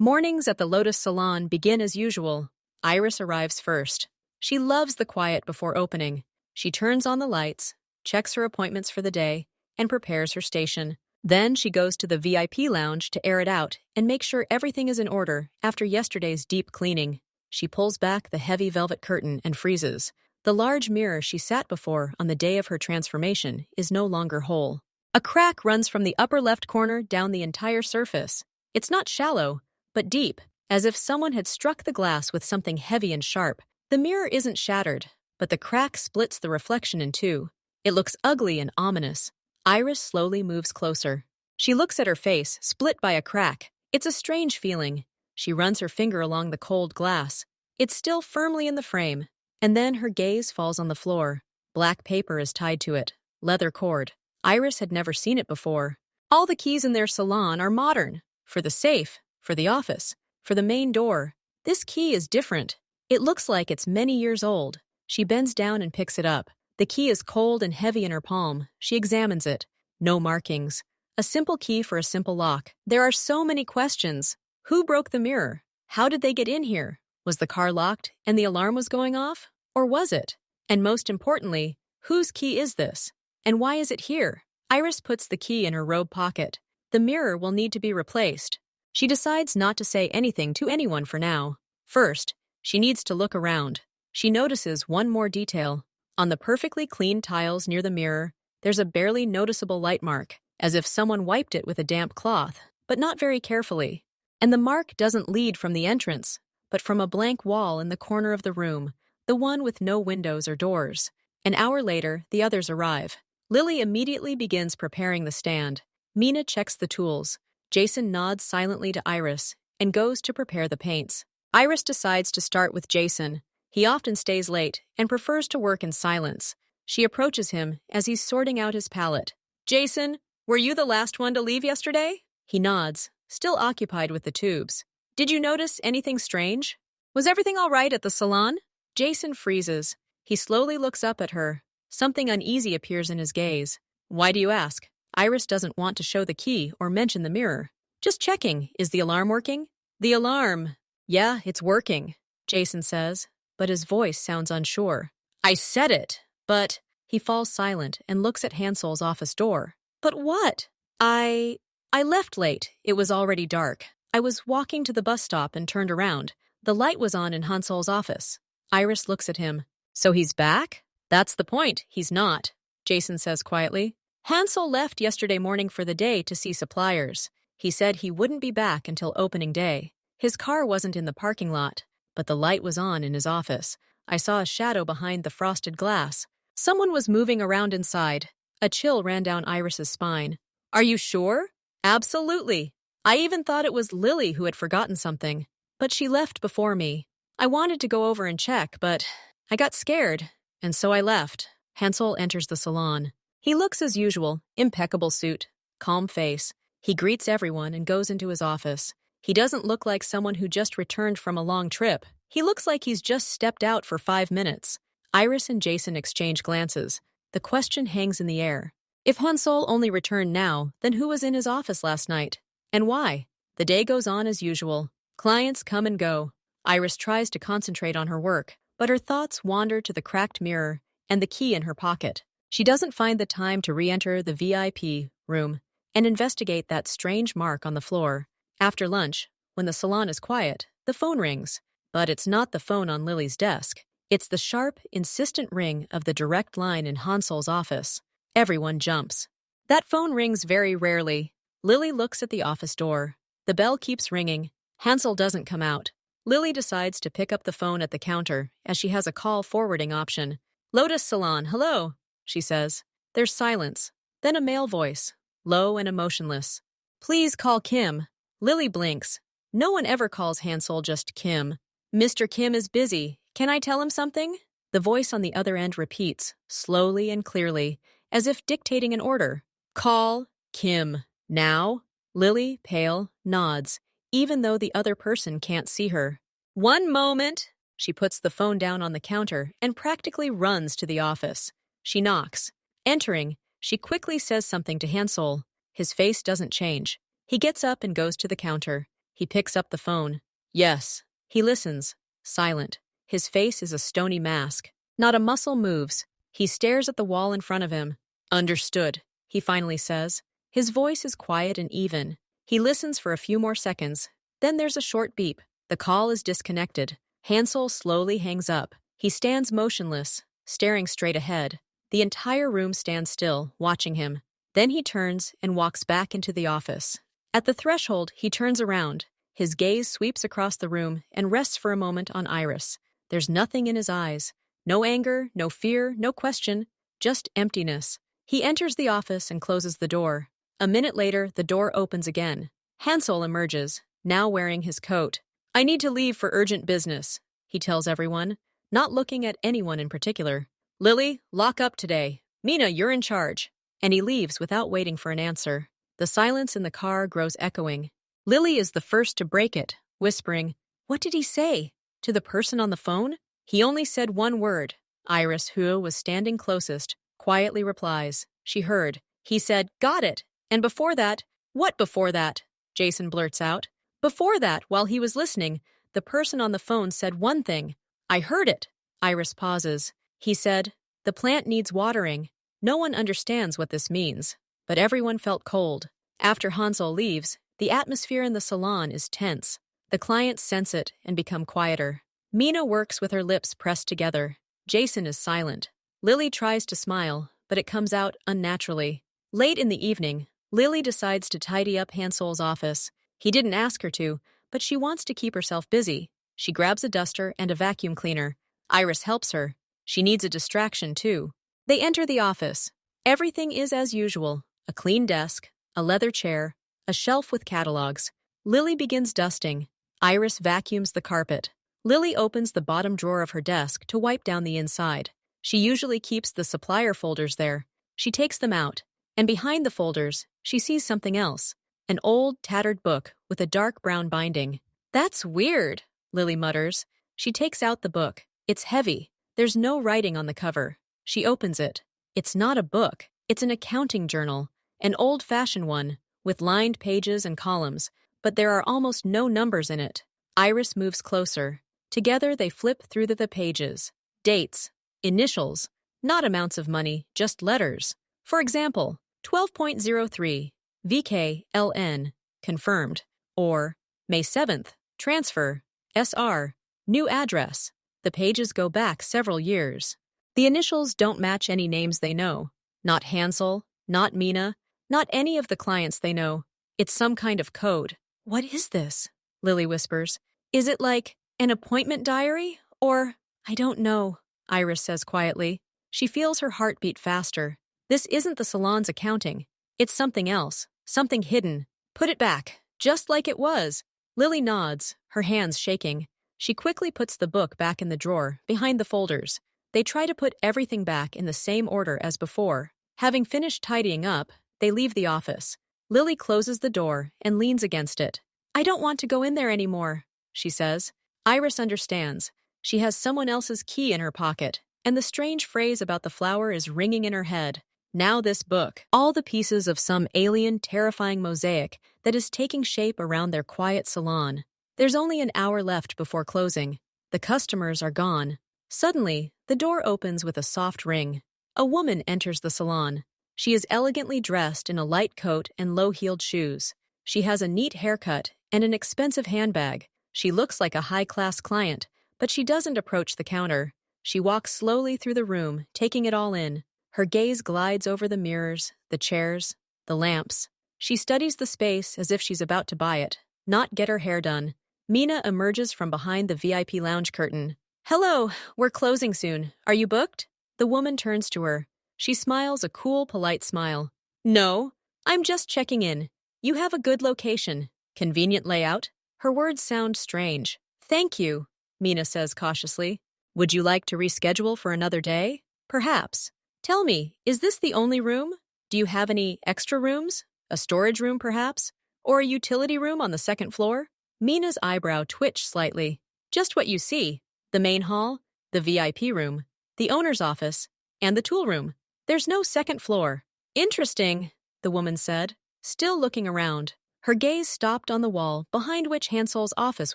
Mornings at the Lotus Salon begin as usual. Iris arrives first. She loves the quiet before opening. She turns on the lights, checks her appointments for the day, and prepares her station. Then she goes to the VIP lounge to air it out and make sure everything is in order after yesterday's deep cleaning. She pulls back the heavy velvet curtain and freezes. The large mirror she sat before on the day of her transformation is no longer whole. A crack runs from the upper left corner down the entire surface. It's not shallow, but deep, as if someone had struck the glass with something heavy and sharp. The mirror isn't shattered, but the crack splits the reflection in two. It looks ugly and ominous. Iris slowly moves closer. She looks at her face, split by a crack. It's a strange feeling. She runs her finger along the cold glass. It's still firmly in the frame. And then her gaze falls on the floor. Black paper is tied to it, leather cord. Iris had never seen it before. All the keys in their salon are modern. For the safe, for the office, for the main door. This key is different. It looks like it's many years old. She bends down and picks it up. The key is cold and heavy in her palm. She examines it. No markings. A simple key for a simple lock. There are so many questions. Who broke the mirror? How did they get in here? Was the car locked and the alarm was going off? Or was it? And most importantly, whose key is this? And why is it here? Iris puts the key in her robe pocket. The mirror will need to be replaced. She decides not to say anything to anyone for now. First, she needs to look around. She notices one more detail. On the perfectly clean tiles near the mirror, there's a barely noticeable light mark, as if someone wiped it with a damp cloth, but not very carefully. And the mark doesn't lead from the entrance, but from a blank wall in the corner of the room, the one with no windows or doors. An hour later, the others arrive. Lily immediately begins preparing the stand. Mina checks the tools. Jason nods silently to Iris and goes to prepare the paints. Iris decides to start with Jason. He often stays late and prefers to work in silence. She approaches him as he's sorting out his palette. "Jason, were you the last one to leave yesterday?" He nods, still occupied with the tubes. "Did you notice anything strange? Was everything all right at the salon?" Jason freezes. He slowly looks up at her. Something uneasy appears in his gaze. "Why do you ask?" Iris doesn't want to show the key or mention the mirror. "Just checking. Is the alarm working?" "The alarm? Yeah, it's working," Jason says, but his voice sounds unsure. "I said it, but..." He falls silent and looks at Hansel's office door. "But what?" I left late. It was already dark. I was walking to the bus stop and turned around. The light was on in Hansel's office." Iris looks at him. "So he's back?" "That's the point. He's not," Jason says quietly. "Hansel left yesterday morning for the day to see suppliers. He said he wouldn't be back until opening day. His car wasn't in the parking lot, but the light was on in his office. I saw a shadow behind the frosted glass. Someone was moving around inside." A chill ran down Iris's spine. "Are you sure?" "Absolutely. I even thought it was Lily who had forgotten something. But she left before me. I wanted to go over and check, but I got scared, and so I left." Hansel enters the salon. He looks as usual, impeccable suit, calm face. He greets everyone and goes into his office. He doesn't look like someone who just returned from a long trip. He looks like he's just stepped out for 5 minutes. Iris and Jason exchange glances. The question hangs in the air. If Hansel only returned now, then who was in his office last night? And why? The day goes on as usual. Clients come and go. Iris tries to concentrate on her work, but her thoughts wander to the cracked mirror and the key in her pocket. She doesn't find the time to re-enter the VIP room and investigate that strange mark on the floor. After lunch, when the salon is quiet, the phone rings. But it's not the phone on Lily's desk. It's the sharp, insistent ring of the direct line in Hansel's office. Everyone jumps. That phone rings very rarely. Lily looks at the office door. The bell keeps ringing. Hansel doesn't come out. Lily decides to pick up the phone at the counter as she has a call forwarding option. "Lotus Salon, hello," she says. There's silence. Then a male voice, low and emotionless. "Please call Kim." Lily blinks. No one ever calls Hansel just Kim. "Mr. Kim is busy. Can I tell him something?" The voice on the other end repeats, slowly and clearly, as if dictating an order. "Call Kim. Now?" Lily, pale, nods, even though the other person can't see her. "One moment." She puts the phone down on the counter and practically runs to the office. She knocks. Entering, she quickly says something to Hansel. His face doesn't change. He gets up and goes to the counter. He picks up the phone. Yes. He listens. Silent. His face is a stony mask. Not a muscle moves. He stares at the wall in front of him. Understood, he finally says. His voice is quiet and even. He listens for a few more seconds. Then there's a short beep. The call is disconnected. Hansel slowly hangs up. He stands motionless, staring straight ahead. The entire room stands still, watching him. Then he turns and walks back into the office. At the threshold, he turns around. His gaze sweeps across the room and rests for a moment on Iris. There's nothing in his eyes. No anger, no fear, no question, just emptiness. He enters the office and closes the door. A minute later, the door opens again. Hansel emerges, now wearing his coat. I need to leave for urgent business, he tells everyone, not looking at anyone in particular. Lily, lock up today. Mina, you're in charge. And he leaves without waiting for an answer. The silence in the car grows echoing. Lily is the first to break it, whispering, What did he say? To the person on the phone? He only said one word. Iris, who was standing closest, quietly replies. She heard. He said, Got it. And before that, what before that? Jason blurts out. Before that, while he was listening, the person on the phone said one thing. I heard it. Iris pauses. He said, The plant needs watering. No one understands what this means, but everyone felt cold. After Hansel leaves, the atmosphere in the salon is tense. The clients sense it and become quieter. Mina works with her lips pressed together. Jason is silent. Lily tries to smile, but it comes out unnaturally. Late in the evening, Lily decides to tidy up Hansel's office. He didn't ask her to, but she wants to keep herself busy. She grabs a duster and a vacuum cleaner. Iris helps her. She needs a distraction, too. They enter the office. Everything is as usual. A clean desk, a leather chair, a shelf with catalogs. Lily begins dusting. Iris vacuums the carpet. Lily opens the bottom drawer of her desk to wipe down the inside. She usually keeps the supplier folders there. She takes them out, and behind the folders, she sees something else. An old, tattered book with a dark brown binding. That's weird, Lily mutters. She takes out the book. It's heavy. There's no writing on the cover. She opens it. It's not a book. It's an accounting journal. An old-fashioned one, with lined pages and columns, but there are almost no numbers in it. Iris moves closer. Together they flip through the pages. Dates. Initials. Not amounts of money, just letters. For example, 12.03, VKLN, confirmed. Or, May 7th, transfer, SR, new address. The pages go back several years. The initials don't match any names they know. Not Hansel, not Mina, not any of the clients they know. It's some kind of code. What is this? Lily whispers. Is it like an appointment diary? Or, I don't know, Iris says quietly. She feels her heart beat faster. This isn't the salon's accounting. It's something else, something hidden. Put it back, just like it was. Lily nods, her hands shaking. She quickly puts the book back in the drawer, behind the folders. They try to put everything back in the same order as before. Having finished tidying up, they leave the office. Lily closes the door and leans against it. I don't want to go in there anymore, she says. Iris understands. She has someone else's key in her pocket, and the strange phrase about the flower is ringing in her head. Now this book, all the pieces of some alien, terrifying mosaic that is taking shape around their quiet salon. There's only an hour left before closing. The customers are gone. Suddenly, the door opens with a soft ring. A woman enters the salon. She is elegantly dressed in a light coat and low-heeled shoes. She has a neat haircut and an expensive handbag. She looks like a high-class client, but she doesn't approach the counter. She walks slowly through the room, taking it all in. Her gaze glides over the mirrors, the chairs, the lamps. She studies the space as if she's about to buy it, not get her hair done. Mina emerges from behind the VIP lounge curtain. Hello, we're closing soon. Are you booked? The woman turns to her. She smiles a cool, polite smile. No, I'm just checking in. You have a good location. Convenient layout? Her words sound strange. Thank you, Mina says cautiously. Would you like to reschedule for another day? Perhaps. Tell me, is this the only room? Do you have any extra rooms? A storage room, perhaps? Or a utility room on the second floor? Mina's eyebrow twitched slightly. Just what you see. The main hall, the VIP room, the owner's office, and the tool room. There's no second floor. Interesting, the woman said, still looking around. Her gaze stopped on the wall behind which Hansel's office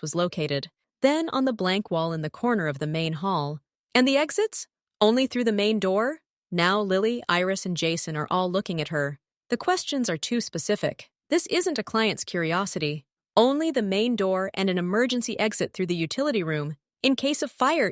was located, then on the blank wall in the corner of the main hall. And the exits? Only through the main door? Now Lily, Iris, and Jason are all looking at her. The questions are too specific. This isn't a client's curiosity. Only the main door and an emergency exit through the utility room, in case of fire,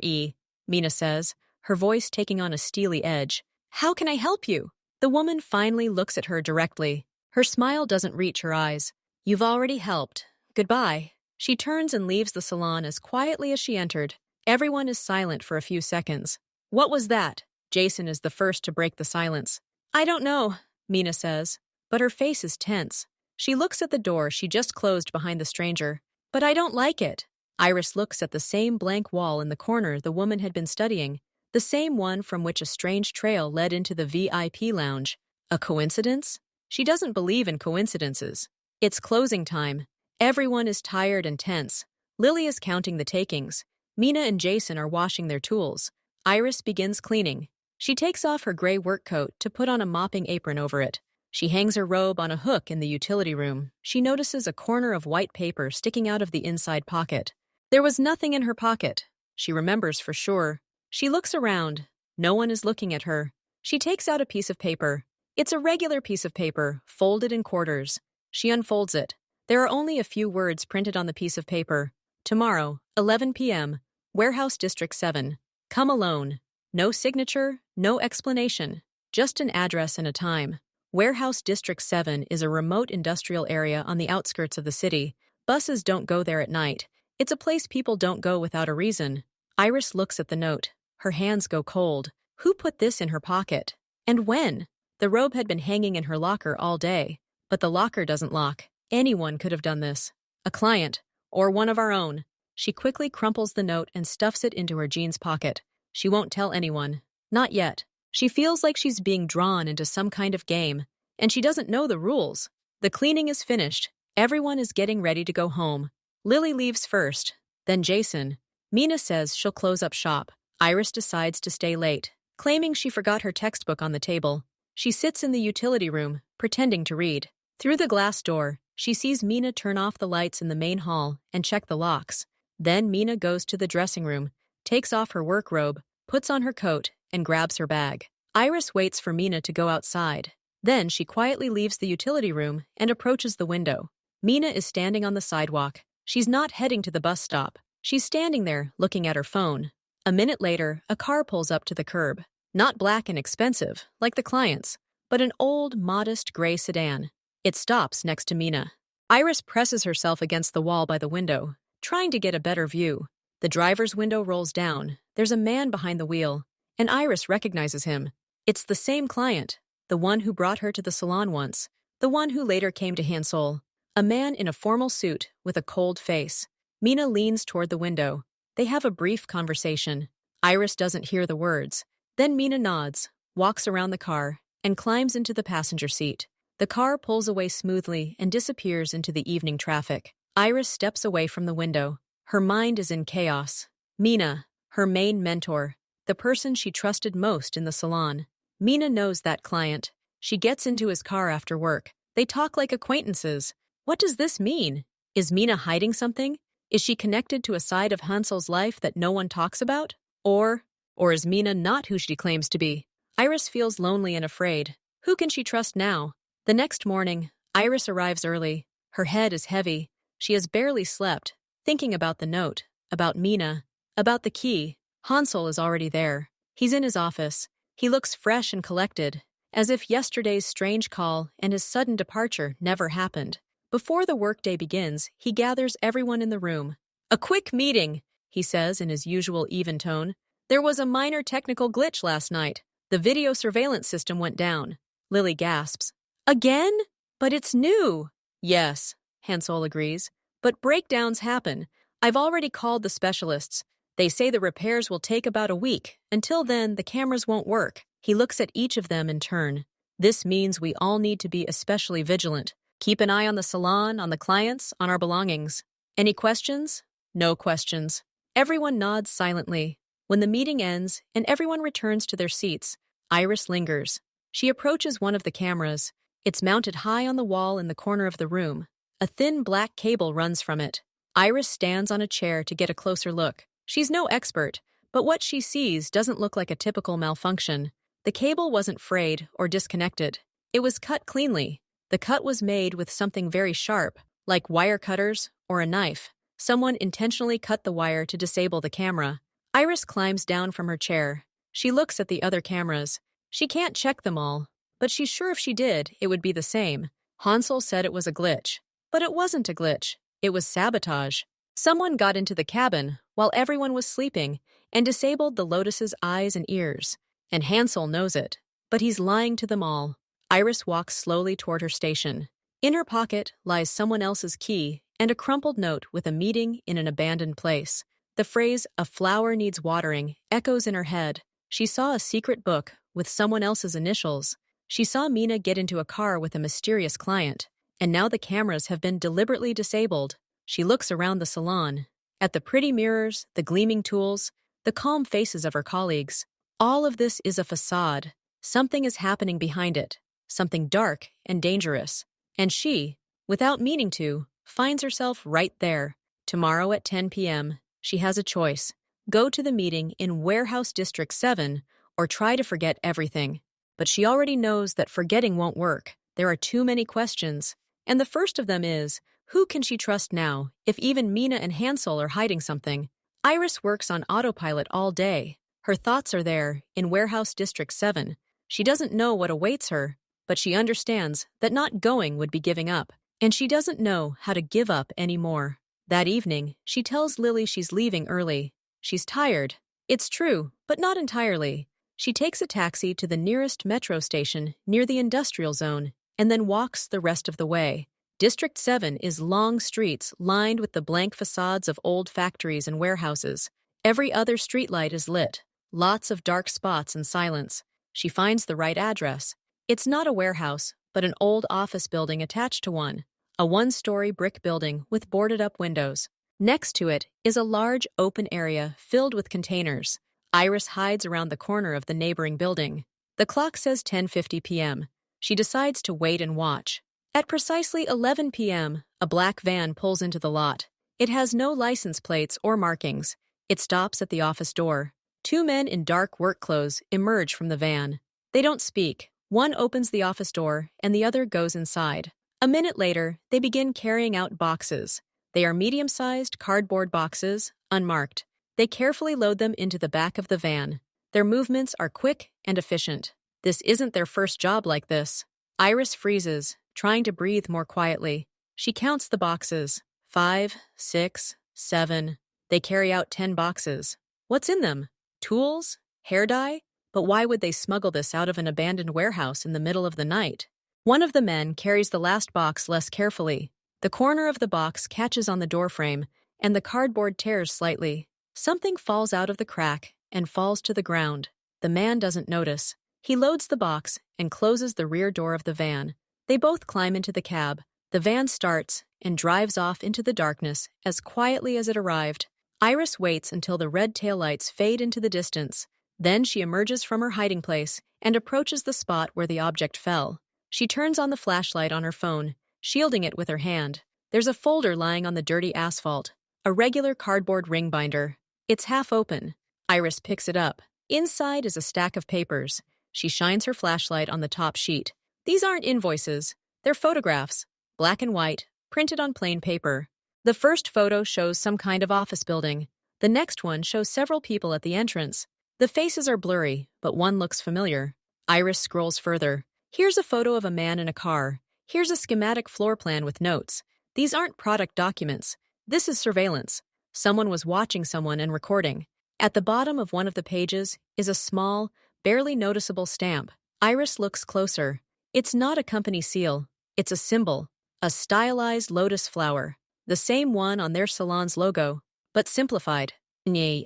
Mina says, her voice taking on a steely edge. How can I help you? The woman finally looks at her directly. Her smile doesn't reach her eyes. You've already helped. Goodbye. She turns and leaves the salon as quietly as she entered. Everyone is silent for a few seconds. What was that? Jason is the first to break the silence. I don't know, Mina says, but her face is tense. She looks at the door she just closed behind the stranger. But I don't like it. Iris looks at the same blank wall in the corner the woman had been studying, the same one from which a strange trail led into the VIP lounge. A coincidence? She doesn't believe in coincidences. It's closing time. Everyone is tired and tense. Lily is counting the takings. Mina and Jason are washing their tools. Iris begins cleaning. She takes off her gray work coat to put on a mopping apron over it. She hangs her robe on a hook in the utility room. She notices a corner of white paper sticking out of the inside pocket. There was nothing in her pocket. She remembers for sure. She looks around. No one is looking at her. She takes out a piece of paper. It's a regular piece of paper, folded in quarters. She unfolds it. There are only a few words printed on the piece of paper. Tomorrow, 11 p.m., Warehouse District 7. Come alone. No signature, no explanation. Just an address and a time. Warehouse District 7 is a remote industrial area on the outskirts of the city. Buses don't go there at night. It's a place people don't go without a reason. Iris looks at the note. Her hands go cold. Who put this in her pocket? And when? The robe had been hanging in her locker all day. But the locker doesn't lock. Anyone could have done this. A client. Or one of our own. She quickly crumples the note and stuffs it into her jeans pocket. She won't tell anyone. Not yet. She feels like she's being drawn into some kind of game, and she doesn't know the rules. The cleaning is finished. Everyone is getting ready to go home. Lily leaves first, then Jason. Mina says she'll close up shop. Iris decides to stay late, claiming she forgot her textbook on the table. She sits in the utility room, pretending to read. Through the glass door, she sees Mina turn off the lights in the main hall and check the locks. Then Mina goes to the dressing room, takes off her work robe, puts on her coat, and grabs her bag. Iris waits for Mina to go outside. Then she quietly leaves the utility room and approaches the window. Mina is standing on the sidewalk. She's not heading to the bus stop. She's standing there, looking at her phone. A minute later, a car pulls up to the curb. Not black and expensive, like the client's, but an old, modest gray sedan. It stops next to Mina. Iris presses herself against the wall by the window, trying to get a better view. The driver's window rolls down. There's a man behind the wheel, and Iris recognizes him. It's the same client, the one who brought her to the salon once, the one who later came to Hansol. A man in a formal suit with a cold face. Mina leans toward the window. They have a brief conversation. Iris doesn't hear the words. Then Mina nods, walks around the car, and climbs into the passenger seat. The car pulls away smoothly and disappears into the evening traffic. Iris steps away from the window. Her mind is in chaos. Mina, her main mentor, the person she trusted most in the salon. Mina knows that client. She gets into his car after work. They talk like acquaintances. What does this mean? Is Mina hiding something? Is she connected to a side of Hansel's life that no one talks about? Or is Mina not who she claims to be? Iris feels lonely and afraid. Who can she trust now? The next morning, Iris arrives early. Her head is heavy. She has barely slept, thinking about the note, about Mina, about the key. Hansel is already there. He's in his office. He looks fresh and collected, as if yesterday's strange call and his sudden departure never happened. Before the workday begins, he gathers everyone in the room. A quick meeting, he says in his usual even tone. There was a minor technical glitch last night. The video surveillance system went down. Lily gasps. Again? But it's new. Yes, Hansel agrees. But breakdowns happen. I've already called the specialists. They say the repairs will take about a week. Until then, the cameras won't work. He looks at each of them in turn. This means we all need to be especially vigilant. Keep an eye on the salon, on the clients, on our belongings. Any questions? No questions. Everyone nods silently. When the meeting ends and everyone returns to their seats, Iris lingers. She approaches one of the cameras. It's mounted high on the wall in the corner of the room. A thin black cable runs from it. Iris stands on a chair to get a closer look. She's no expert, but what she sees doesn't look like a typical malfunction. The cable wasn't frayed or disconnected. It was cut cleanly. The cut was made with something very sharp, like wire cutters or a knife. Someone intentionally cut the wire to disable the camera. Iris climbs down from her chair. She looks at the other cameras. She can't check them all, but she's sure if she did, it would be the same. Hansel said it was a glitch. But it wasn't a glitch. It was sabotage. Someone got into the cabin while everyone was sleeping and disabled the Lotus's eyes and ears. And Hansel knows it. But he's lying to them all. Iris walks slowly toward her station. In her pocket lies someone else's key and a crumpled note with a meeting in an abandoned place. The phrase, "a flower needs watering," echoes in her head. She saw a secret book with someone else's initials. She saw Mina get into a car with a mysterious client. And now the cameras have been deliberately disabled. She looks around the salon, at the pretty mirrors, the gleaming tools, the calm faces of her colleagues. All of this is a facade. Something is happening behind it, something dark and dangerous. And she, without meaning to, finds herself right there. Tomorrow at 10 p.m., she has a choice. Go to the meeting in Warehouse District 7 or try to forget everything. But she already knows that forgetting won't work. There are too many questions. And the first of them is, who can she trust now, if even Mina and Hansel are hiding something? Iris works on autopilot all day. Her thoughts are there, in Warehouse District 7. She doesn't know what awaits her, but she understands that not going would be giving up, and she doesn't know how to give up anymore. That evening, she tells Lily she's leaving early. She's tired. It's true, but not entirely. She takes a taxi to the nearest metro station near the industrial zone, and then walks the rest of the way. District 7 is long streets lined with the blank facades of old factories and warehouses. Every other streetlight is lit. Lots of dark spots and silence. She finds the right address. It's not a warehouse, but an old office building attached to one. A one-story brick building with boarded-up windows. Next to it is a large open area filled with containers. Iris hides around the corner of the neighboring building. The clock says 10:50 p.m. She decides to wait and watch. At precisely 11 p.m., a black van pulls into the lot. It has no license plates or markings. It stops at the office door. Two men in dark work clothes emerge from the van. They don't speak. One opens the office door, and the other goes inside. A minute later, they begin carrying out boxes. They are medium-sized cardboard boxes, unmarked. They carefully load them into the back of the van. Their movements are quick and efficient. This isn't their first job like this. Iris freezes, trying to breathe more quietly. She counts the boxes. 5, 6, 7. They carry out 10 boxes. What's in them? Tools? Hair dye? But why would they smuggle this out of an abandoned warehouse in the middle of the night? One of the men carries the last box less carefully. The corner of the box catches on the doorframe, and the cardboard tears slightly. Something falls out of the crack and falls to the ground. The man doesn't notice. He loads the box and closes the rear door of the van. They both climb into the cab. The van starts and drives off into the darkness as quietly as it arrived. Iris waits until the red taillights fade into the distance. Then she emerges from her hiding place and approaches the spot where the object fell. She turns on the flashlight on her phone, shielding it with her hand. There's a folder lying on the dirty asphalt, a regular cardboard ring binder. It's half open. Iris picks it up. Inside is a stack of papers. She shines her flashlight on the top sheet. These aren't invoices. They're photographs, black and white, printed on plain paper. The first photo shows some kind of office building. The next one shows several people at the entrance. The faces are blurry, but one looks familiar. Iris scrolls further. Here's a photo of a man in a car. Here's a schematic floor plan with notes. These aren't product documents. This is surveillance. Someone was watching someone and recording. At the bottom of one of the pages is a small, barely noticeable stamp. Iris looks closer. It's not a company seal. It's a symbol, a stylized lotus flower, the same one on their salon's logo, but simplified.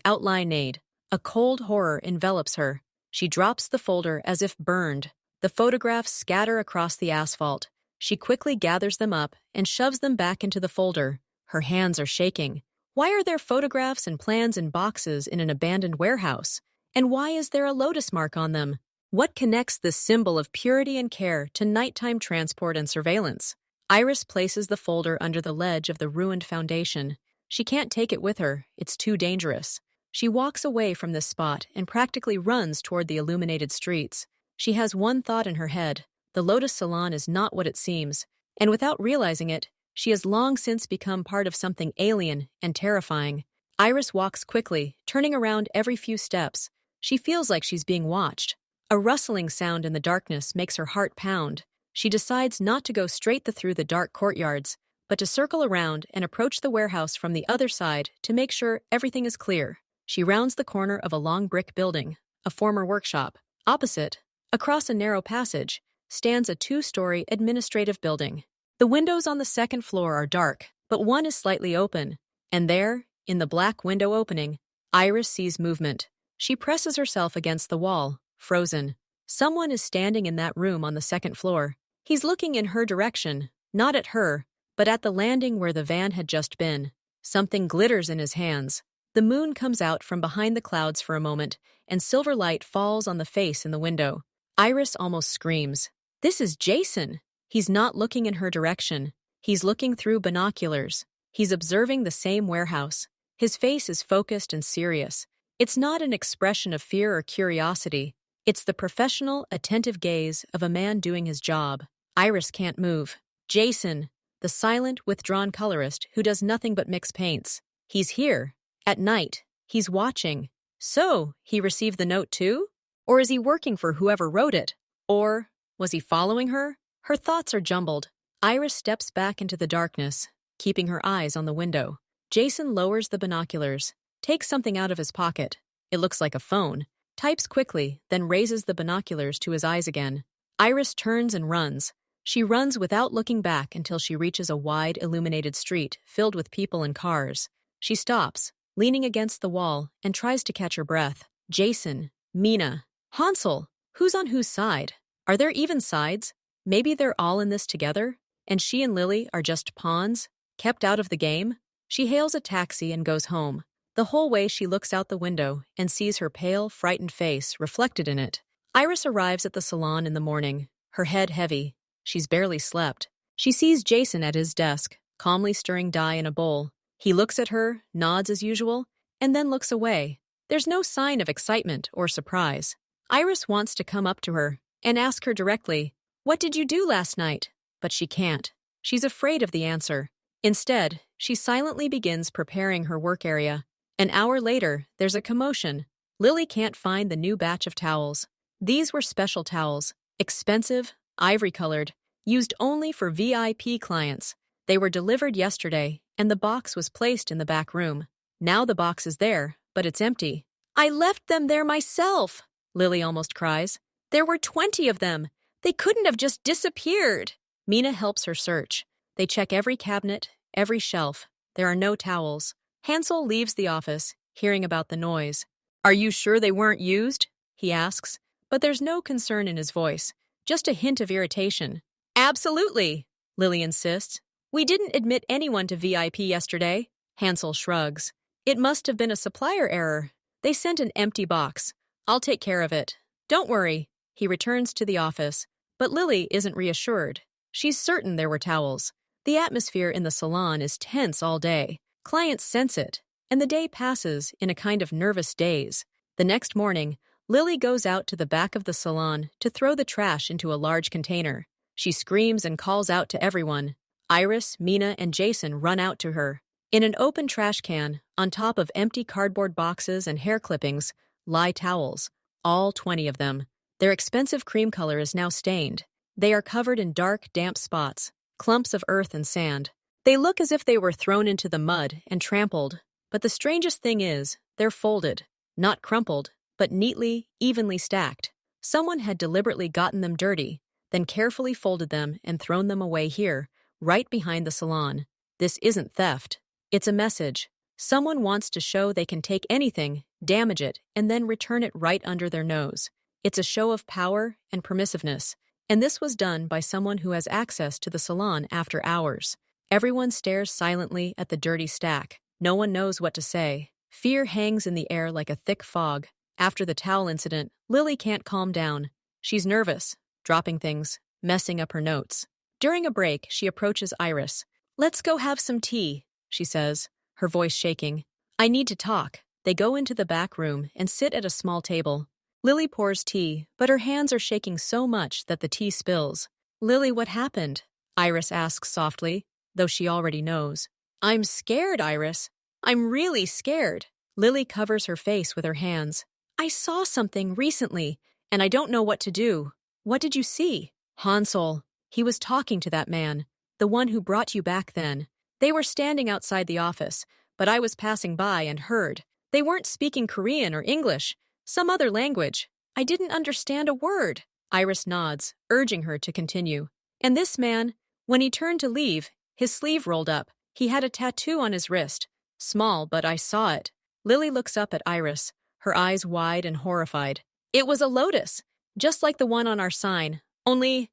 Outline. A cold horror envelops her. She drops the folder as if burned. The photographs scatter across the asphalt. She quickly gathers them up and shoves them back into the folder. Her hands are shaking. Why are there photographs and plans in boxes in an abandoned warehouse? And why is there a lotus mark on them? What connects this symbol of purity and care to nighttime transport and surveillance? Iris places the folder under the ledge of the ruined foundation. She can't take it with her, it's too dangerous. She walks away from this spot and practically runs toward the illuminated streets. She has one thought in her head: the Lotus Salon is not what it seems, and without realizing it, she has long since become part of something alien and terrifying. Iris walks quickly, turning around every few steps. She feels like she's being watched. A rustling sound in the darkness makes her heart pound. She decides not to go straight through the dark courtyards, but to circle around and approach the warehouse from the other side to make sure everything is clear. She rounds the corner of a long brick building, a former workshop. Opposite, across a narrow passage, stands a two-story administrative building. The windows on the second floor are dark, but one is slightly open, and there, in the black window opening, Iris sees movement. She presses herself against the wall, frozen. Someone is standing in that room on the second floor. He's looking in her direction, not at her, but at the landing where the van had just been. Something glitters in his hands. The moon comes out from behind the clouds for a moment, and silver light falls on the face in the window. Iris almost screams. This is Jason! He's not looking in her direction. He's looking through binoculars. He's observing the same warehouse. His face is focused and serious. It's not an expression of fear or curiosity. It's the professional, attentive gaze of a man doing his job. Iris can't move. Jason, the silent, withdrawn colorist who does nothing but mix paints. He's here. At night. He's watching. So, he received the note too? Or is he working for whoever wrote it? Or was he following her? Her thoughts are jumbled. Iris steps back into the darkness, keeping her eyes on the window. Jason lowers the binoculars, takes something out of his pocket. It looks like a phone. Types quickly, then raises the binoculars to his eyes again. Iris turns and runs. She runs without looking back until she reaches a wide, illuminated street filled with people and cars. She stops, leaning against the wall, and tries to catch her breath. Jason, Mina, Hansel, who's on whose side? Are there even sides? Maybe they're all in this together, and she and Lily are just pawns, kept out of the game? She hails a taxi and goes home. The whole way she looks out the window and sees her pale, frightened face reflected in it. Iris arrives at the salon in the morning, her head heavy. She's barely slept. She sees Jason at his desk, calmly stirring dye in a bowl. He looks at her, nods as usual, and then looks away. There's no sign of excitement or surprise. Iris wants to come up to her and ask her directly, "What did you do last night?" But she can't. She's afraid of the answer. Instead, she silently begins preparing her work area. An hour later, there's a commotion. Lily can't find the new batch of towels. These were special towels, expensive, ivory-colored, used only for VIP clients. They were delivered yesterday, and the box was placed in the back room. Now the box is there, but it's empty. "I left them there myself," Lily almost cries. "There were 20 of them. They couldn't have just disappeared." Mina helps her search. They check every cabinet, every shelf. There are no towels. Hansel leaves the office, hearing about the noise. "Are you sure they weren't used?" he asks. But there's no concern in his voice, just a hint of irritation. "Absolutely," Lily insists. "We didn't admit anyone to VIP yesterday." Hansel shrugs. "It must have been a supplier error. They sent an empty box. I'll take care of it. Don't worry." He returns to the office. But Lily isn't reassured. She's certain there were towels. The atmosphere in the salon is tense all day. Clients sense it, and the day passes in a kind of nervous daze. The next morning, Lily goes out to the back of the salon to throw the trash into a large container. She screams and calls out to everyone. Iris, Mina, and Jason run out to her. In an open trash can, on top of empty cardboard boxes and hair clippings, lie towels, all 20 of them. Their expensive cream color is now stained. They are covered in dark, damp spots, clumps of earth and sand. They look as if they were thrown into the mud and trampled. But the strangest thing is, they're folded, not crumpled, but neatly, evenly stacked. Someone had deliberately gotten them dirty, then carefully folded them and thrown them away here, right behind the salon. This isn't theft. It's a message. Someone wants to show they can take anything, damage it, and then return it right under their nose. It's a show of power and permissiveness. And this was done by someone who has access to the salon after hours. Everyone stares silently at the dirty stack. No one knows what to say. Fear hangs in the air like a thick fog. After the towel incident, Lily can't calm down. She's nervous, dropping things, messing up her notes. During a break, she approaches Iris. "Let's go have some tea," she says, her voice shaking. "I need to talk." They go into the back room and sit at a small table. Lily pours tea, but her hands are shaking so much that the tea spills. "Lily, what happened?" Iris asks softly, though she already knows. "I'm scared, Iris. I'm really scared." Lily covers her face with her hands. "I saw something recently, and I don't know what to do." "What did you see?" "Hansel. He was talking to that man, the one who brought you back then. They were standing outside the office, but I was passing by and heard. They weren't speaking Korean or English, some other language. I didn't understand a word." Iris nods, urging her to continue. "And this man, when he turned to leave, his sleeve rolled up. He had a tattoo on his wrist. Small, but I saw it." Lily looks up at Iris, her eyes wide and horrified. "It was a lotus, just like the one on our sign, only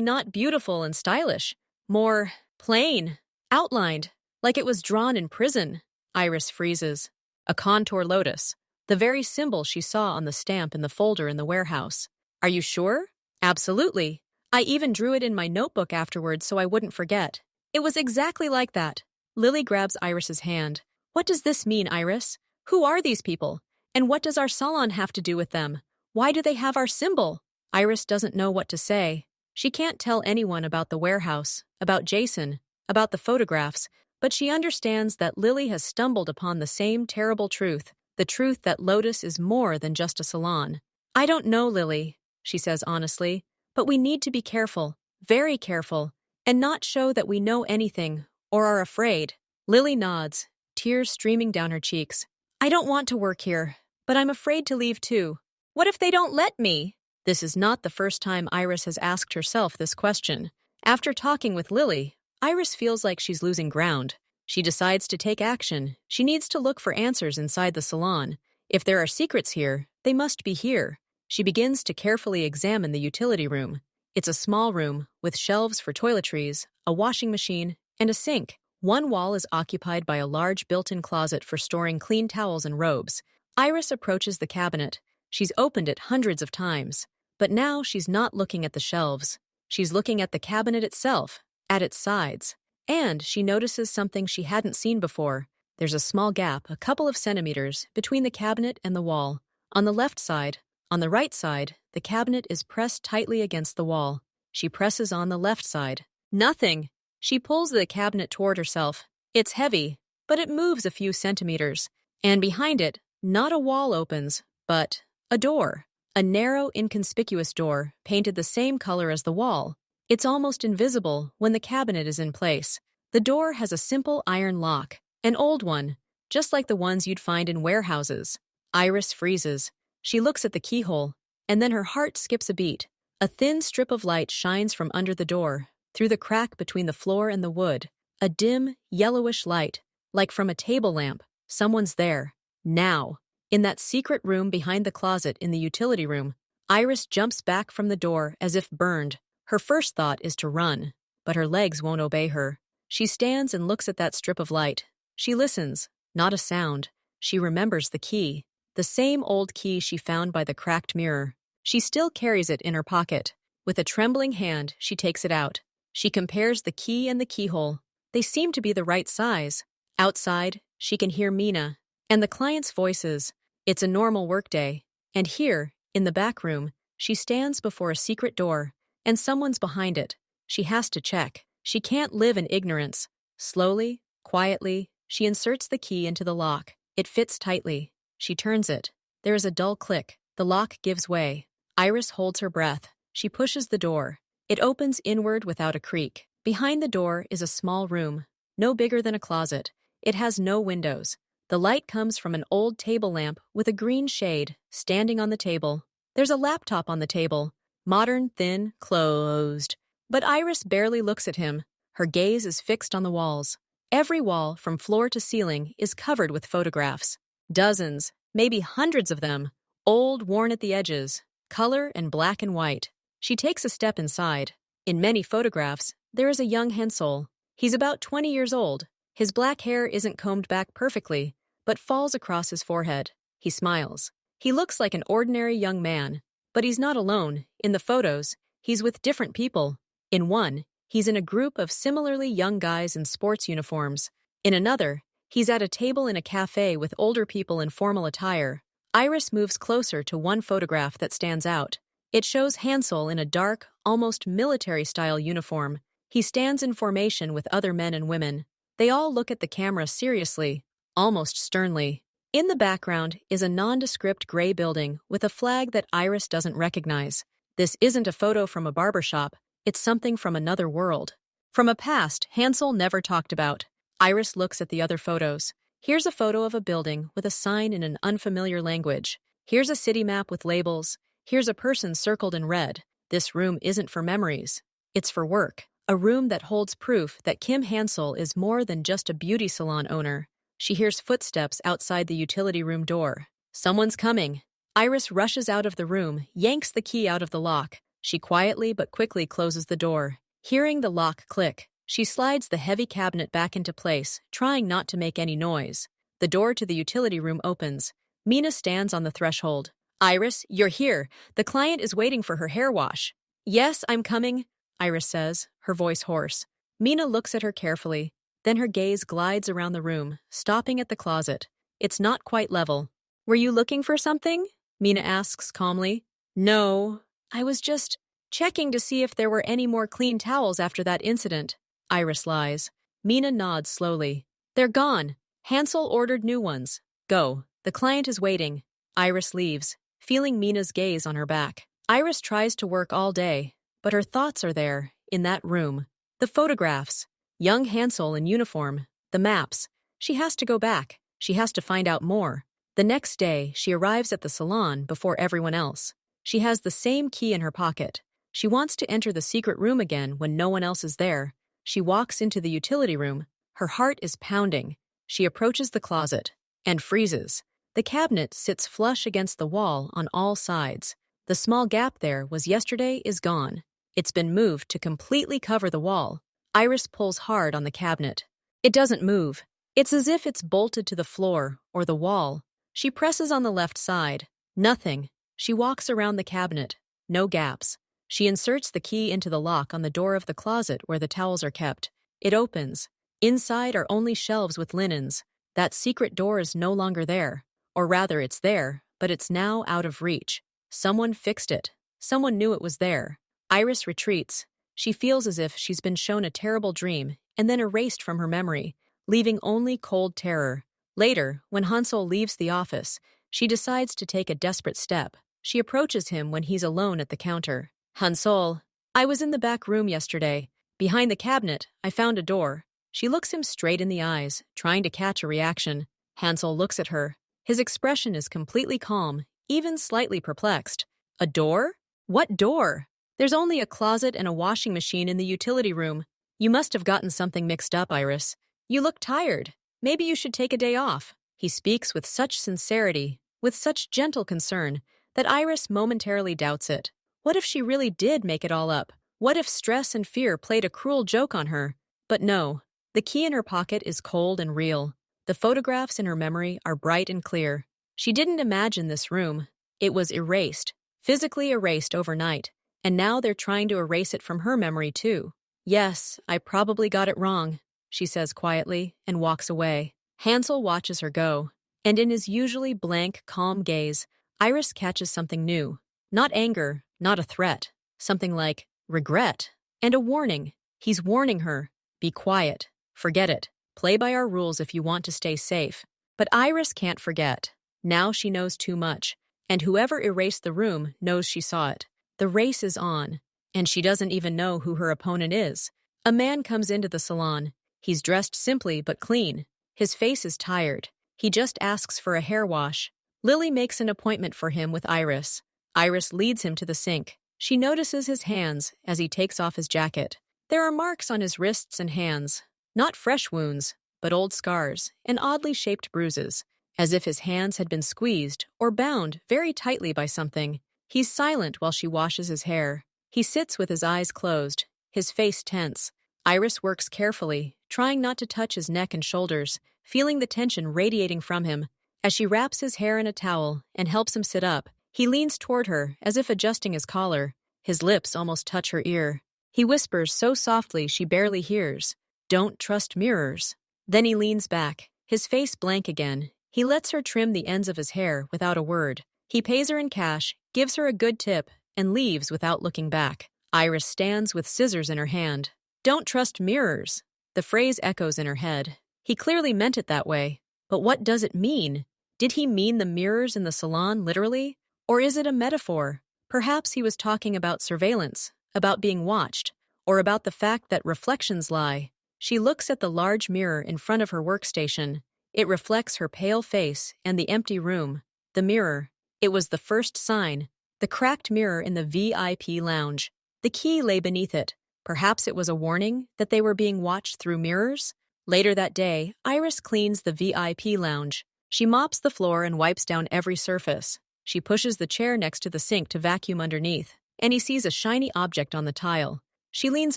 not beautiful and stylish. More plain, outlined, like it was drawn in prison." Iris freezes. A contour lotus, the very symbol she saw on the stamp in the folder in the warehouse. "Are you sure?" "Absolutely. I even drew it in my notebook afterwards so I wouldn't forget. It was exactly like that." Lily grabs Iris's hand. "What does this mean, Iris? Who are these people? And what does our salon have to do with them? Why do they have our symbol?" Iris doesn't know what to say. She can't tell anyone about the warehouse, about Jason, about the photographs, but she understands that Lily has stumbled upon the same terrible truth, the truth that Lotus is more than just a salon. "I don't know, Lily," she says honestly, "but we need to be careful, very careful, and not show that we know anything or are afraid." Lily nods, tears streaming down her cheeks. "I don't want to work here, but I'm afraid to leave too. What if they don't let me?" This is not the first time Iris has asked herself this question. After talking with Lily, Iris feels like she's losing ground. She decides to take action. She needs to look for answers inside the salon. If there are secrets here, they must be here. She begins to carefully examine the utility room. It's a small room with shelves for toiletries, a washing machine, and a sink. One wall is occupied by a large built-in closet for storing clean towels and robes. Iris approaches the cabinet. She's opened it hundreds of times. But now she's not looking at the shelves. She's looking at the cabinet itself, at its sides. And she notices something she hadn't seen before. There's a small gap, a couple of centimeters, between the cabinet and the wall. On the left side, on the right side, the cabinet is pressed tightly against the wall. She presses on the left side. Nothing. She pulls the cabinet toward herself. It's heavy, but it moves a few centimeters. And behind it, not a wall opens, but a door. A narrow, inconspicuous door, painted the same color as the wall. It's almost invisible when the cabinet is in place. The door has a simple iron lock, an old one, just like the ones you'd find in warehouses. Iris freezes. She looks at the keyhole, and then her heart skips a beat. A thin strip of light shines from under the door, through the crack between the floor and the wood. A dim, yellowish light, like from a table lamp. Someone's there. Now. In that secret room behind the closet in the utility room, Iris jumps back from the door as if burned. Her first thought is to run, but her legs won't obey her. She stands and looks at that strip of light. She listens, not a sound. She remembers the key, the same old key she found by the cracked mirror. She still carries it in her pocket. With a trembling hand, she takes it out. She compares the key and the keyhole. They seem to be the right size. Outside, she can hear Mina and the clients' voices. It's a normal workday, and here, in the back room, she stands before a secret door, and someone's behind it. She has to check. She can't live in ignorance. Slowly, quietly, she inserts the key into the lock. It fits tightly. She turns it. There is a dull click. The lock gives way. Iris holds her breath. She pushes the door. It opens inward without a creak. Behind the door is a small room, no bigger than a closet. It has no windows. The light comes from an old table lamp with a green shade standing on the table. There's a laptop on the table, modern, thin, closed. But Iris barely looks at him. Her gaze is fixed on the walls. Every wall, from floor to ceiling, is covered with photographs. Dozens, maybe hundreds of them, old, worn at the edges, color and black and white. She takes a step inside. In many photographs, there is a young Hensel. He's about 20 years old. His black hair isn't combed back perfectly, but falls across his forehead. He smiles. He looks like an ordinary young man, but he's not alone. In the photos, he's with different people. In one, He's in a group of similarly young guys in sports uniforms. In another, he's at a table in a cafe with older people in formal attire. Iris moves closer to one photograph that stands out. It shows Hansel in a dark, almost military-style uniform. He stands in formation with other men and women. They all look at the camera seriously, almost sternly. In the background is a nondescript gray building with a flag that Iris doesn't recognize. This isn't a photo from a barbershop, it's something from another world. From a past Hansel never talked about. Iris looks at the other photos. Here's a photo of a building with a sign in an unfamiliar language. Here's a city map with labels. Here's a person circled in red. This room isn't for memories. It's for work. A room that holds proof that Kim Hansel is more than just a beauty salon owner. She hears footsteps outside the utility room door. Someone's coming. Iris rushes out of the room, yanks the key out of the lock. She quietly but quickly closes the door. Hearing the lock click, she slides the heavy cabinet back into place, trying not to make any noise. The door to the utility room opens. Mina stands on the threshold. Iris, you're here. The client is waiting for her hair wash. Yes, I'm coming, Iris says, her voice hoarse. Mina looks at her carefully. Then her gaze glides around the room, stopping at the closet. It's not quite level. Were you looking for something? Mina asks calmly. No, I was just checking to see if there were any more clean towels after that incident. Iris lies. Mina nods slowly. They're gone. Hansel ordered new ones. Go. The client is waiting. Iris leaves, feeling Mina's gaze on her back. Iris tries to work all day, but her thoughts are there, in that room. The photographs. Young Hansel in uniform. The maps. She has to go back. She has to find out more. The next day, she arrives at the salon before everyone else. She has the same key in her pocket. She wants to enter the secret room again when no one else is there. She walks into the utility room. Her heart is pounding. She approaches the closet and freezes. The cabinet sits flush against the wall on all sides. The small gap there was yesterday is gone. It's been moved to completely cover the wall. Iris pulls hard on the cabinet. It doesn't move. It's as if it's bolted to the floor or the wall. She presses on the left side. Nothing. She walks around the cabinet. No gaps. She inserts the key into the lock on the door of the closet where the towels are kept. It opens. Inside are only shelves with linens. That secret door is no longer there. Or rather, it's there, but it's now out of reach. Someone fixed it. Someone knew it was there. Iris retreats. She feels as if she's been shown a terrible dream and then erased from her memory, leaving only cold terror. Later, when Hansel leaves the office, she decides to take a desperate step. She approaches him when he's alone at the counter. Hansel, I was in the back room yesterday. Behind the cabinet, I found a door. She looks him straight in the eyes, trying to catch a reaction. Hansel looks at her. His expression is completely calm, even slightly perplexed. A door? What door? There's only a closet and a washing machine in the utility room. You must have gotten something mixed up, Iris. You look tired. Maybe you should take a day off. He speaks with such sincerity, with such gentle concern, that Iris momentarily doubts it. What if she really did make it all up? What if stress and fear played a cruel joke on her? But no. The key in her pocket is cold and real. The photographs in her memory are bright and clear. She didn't imagine this room. It was erased, physically erased overnight. And now they're trying to erase it from her memory, too. Yes, I probably got it wrong, she says quietly, and walks away. Hansel watches her go, and in his usually blank, calm gaze, Iris catches something new. Not anger, not a threat. Something like regret. And a warning. He's warning her. Be quiet. Forget it. Play by our rules if you want to stay safe. But Iris can't forget. Now she knows too much. And whoever erased the room knows she saw it. The race is on, and she doesn't even know who her opponent is. A man comes into the salon. He's dressed simply but clean. His face is tired. He just asks for a hair wash. Lily makes an appointment for him with Iris. Iris leads him to the sink. She notices his hands as he takes off his jacket. There are marks on his wrists and hands. Not fresh wounds, but old scars and oddly shaped bruises, as if his hands had been squeezed or bound very tightly by something. He's silent while she washes his hair. He sits with his eyes closed, his face tense. Iris works carefully, trying not to touch his neck and shoulders, feeling the tension radiating from him. As she wraps his hair in a towel and helps him sit up, he leans toward her as if adjusting his collar. His lips almost touch her ear. He whispers so softly she barely hears. Don't trust mirrors. Then he leans back, his face blank again. He lets her trim the ends of his hair without a word. He pays her in cash, gives her a good tip, and leaves without looking back. Iris stands with scissors in her hand. Don't trust mirrors. The phrase echoes in her head. He clearly meant it that way. But what does it mean? Did he mean the mirrors in the salon literally? Or is it a metaphor? Perhaps he was talking about surveillance, about being watched, or about the fact that reflections lie. She looks at the large mirror in front of her workstation. It reflects her pale face and the empty room. The mirror. It was the first sign. The cracked mirror in the VIP lounge. The key lay beneath it. Perhaps it was a warning that they were being watched through mirrors? Later that day, Iris cleans the VIP lounge. She mops the floor and wipes down every surface. She pushes the chair next to the sink to vacuum underneath, and he sees a shiny object on the tile. She leans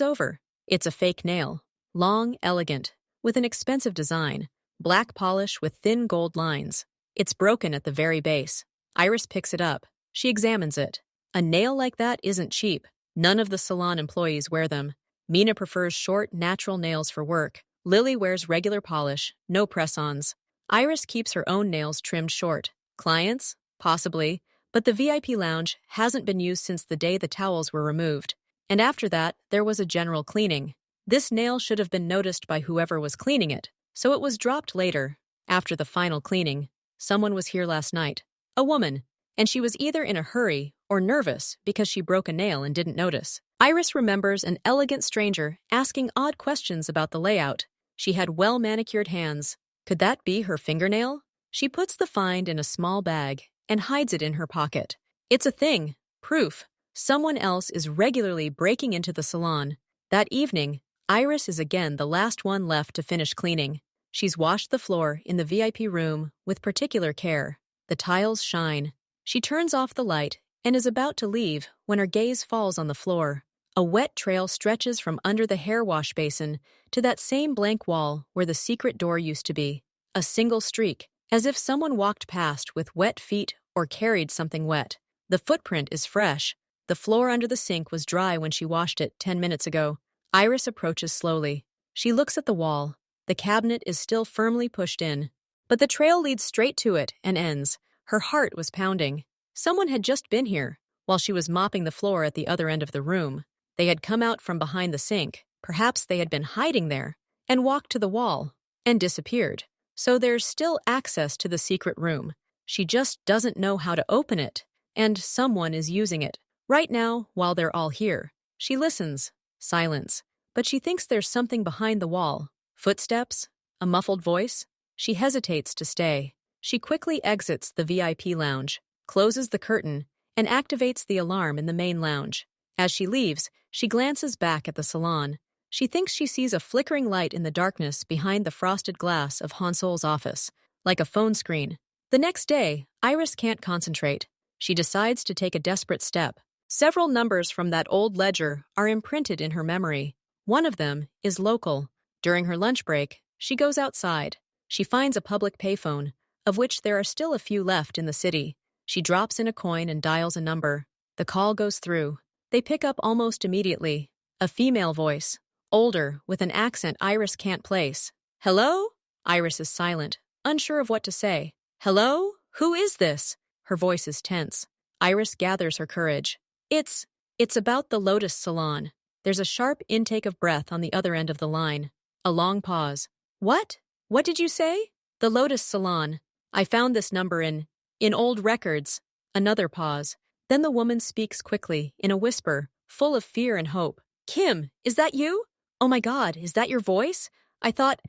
over. It's a fake nail. Long, elegant, with an expensive design. Black polish with thin gold lines. It's broken at the very base. Iris picks it up. She examines it. A nail like that isn't cheap. None of the salon employees wear them. Mina prefers short, natural nails for work. Lily wears regular polish, no press-ons. Iris keeps her own nails trimmed short. Clients? Possibly. But the VIP lounge hasn't been used since the day the towels were removed. And after that, there was a general cleaning. This nail should have been noticed by whoever was cleaning it, so it was dropped later, after the final cleaning. Someone was here last night. A woman. And she was either in a hurry or nervous because she broke a nail and didn't notice. Iris remembers an elegant stranger asking odd questions about the layout. She had well-manicured hands. Could that be her fingernail? She puts the find in a small bag and hides it in her pocket. It's a thing. Proof. Someone else is regularly breaking into the salon. That evening, Iris is again the last one left to finish cleaning. She's washed the floor in the VIP room with particular care. The tiles shine. She turns off the light and is about to leave when her gaze falls on the floor. A wet trail stretches from under the hair wash basin to that same blank wall where the secret door used to be. A single streak, as if someone walked past with wet feet or carried something wet. The footprint is fresh. The floor under the sink was dry when she washed it 10 minutes ago. Iris approaches slowly. She looks at the wall. The cabinet is still firmly pushed in. But the trail leads straight to it and ends. Her heart was pounding. Someone had just been here, while she was mopping the floor at the other end of the room. They had come out from behind the sink. Perhaps they had been hiding there, and walked to the wall, and disappeared. So there's still access to the secret room. She just doesn't know how to open it, and someone is using it. Right now, while they're all here, she listens. Silence. But she thinks there's something behind the wall. Footsteps? A muffled voice? She hesitates to stay. She quickly exits the VIP lounge, closes the curtain, and activates the alarm in the main lounge. As she leaves, she glances back at the salon. She thinks she sees a flickering light in the darkness behind the frosted glass of Hansol's office, like a phone screen. The next day, Iris can't concentrate. She decides to take a desperate step. Several numbers from that old ledger are imprinted in her memory. One of them is local. During her lunch break, she goes outside. She finds a public payphone, of which there are still a few left in the city. She drops in a coin and dials a number. The call goes through. They pick up almost immediately. A female voice, older, with an accent Iris can't place. Hello? Iris is silent, unsure of what to say. Hello? Who is this? Her voice is tense. Iris gathers her courage. It's about the Lotus Salon. There's a sharp intake of breath on the other end of the line. A long pause. What? What did you say? The Lotus Salon. I found this number in old records. Another pause. Then the woman speaks quickly, in a whisper, full of fear and hope. Kim, is that you? Oh my God, is that your voice? I thought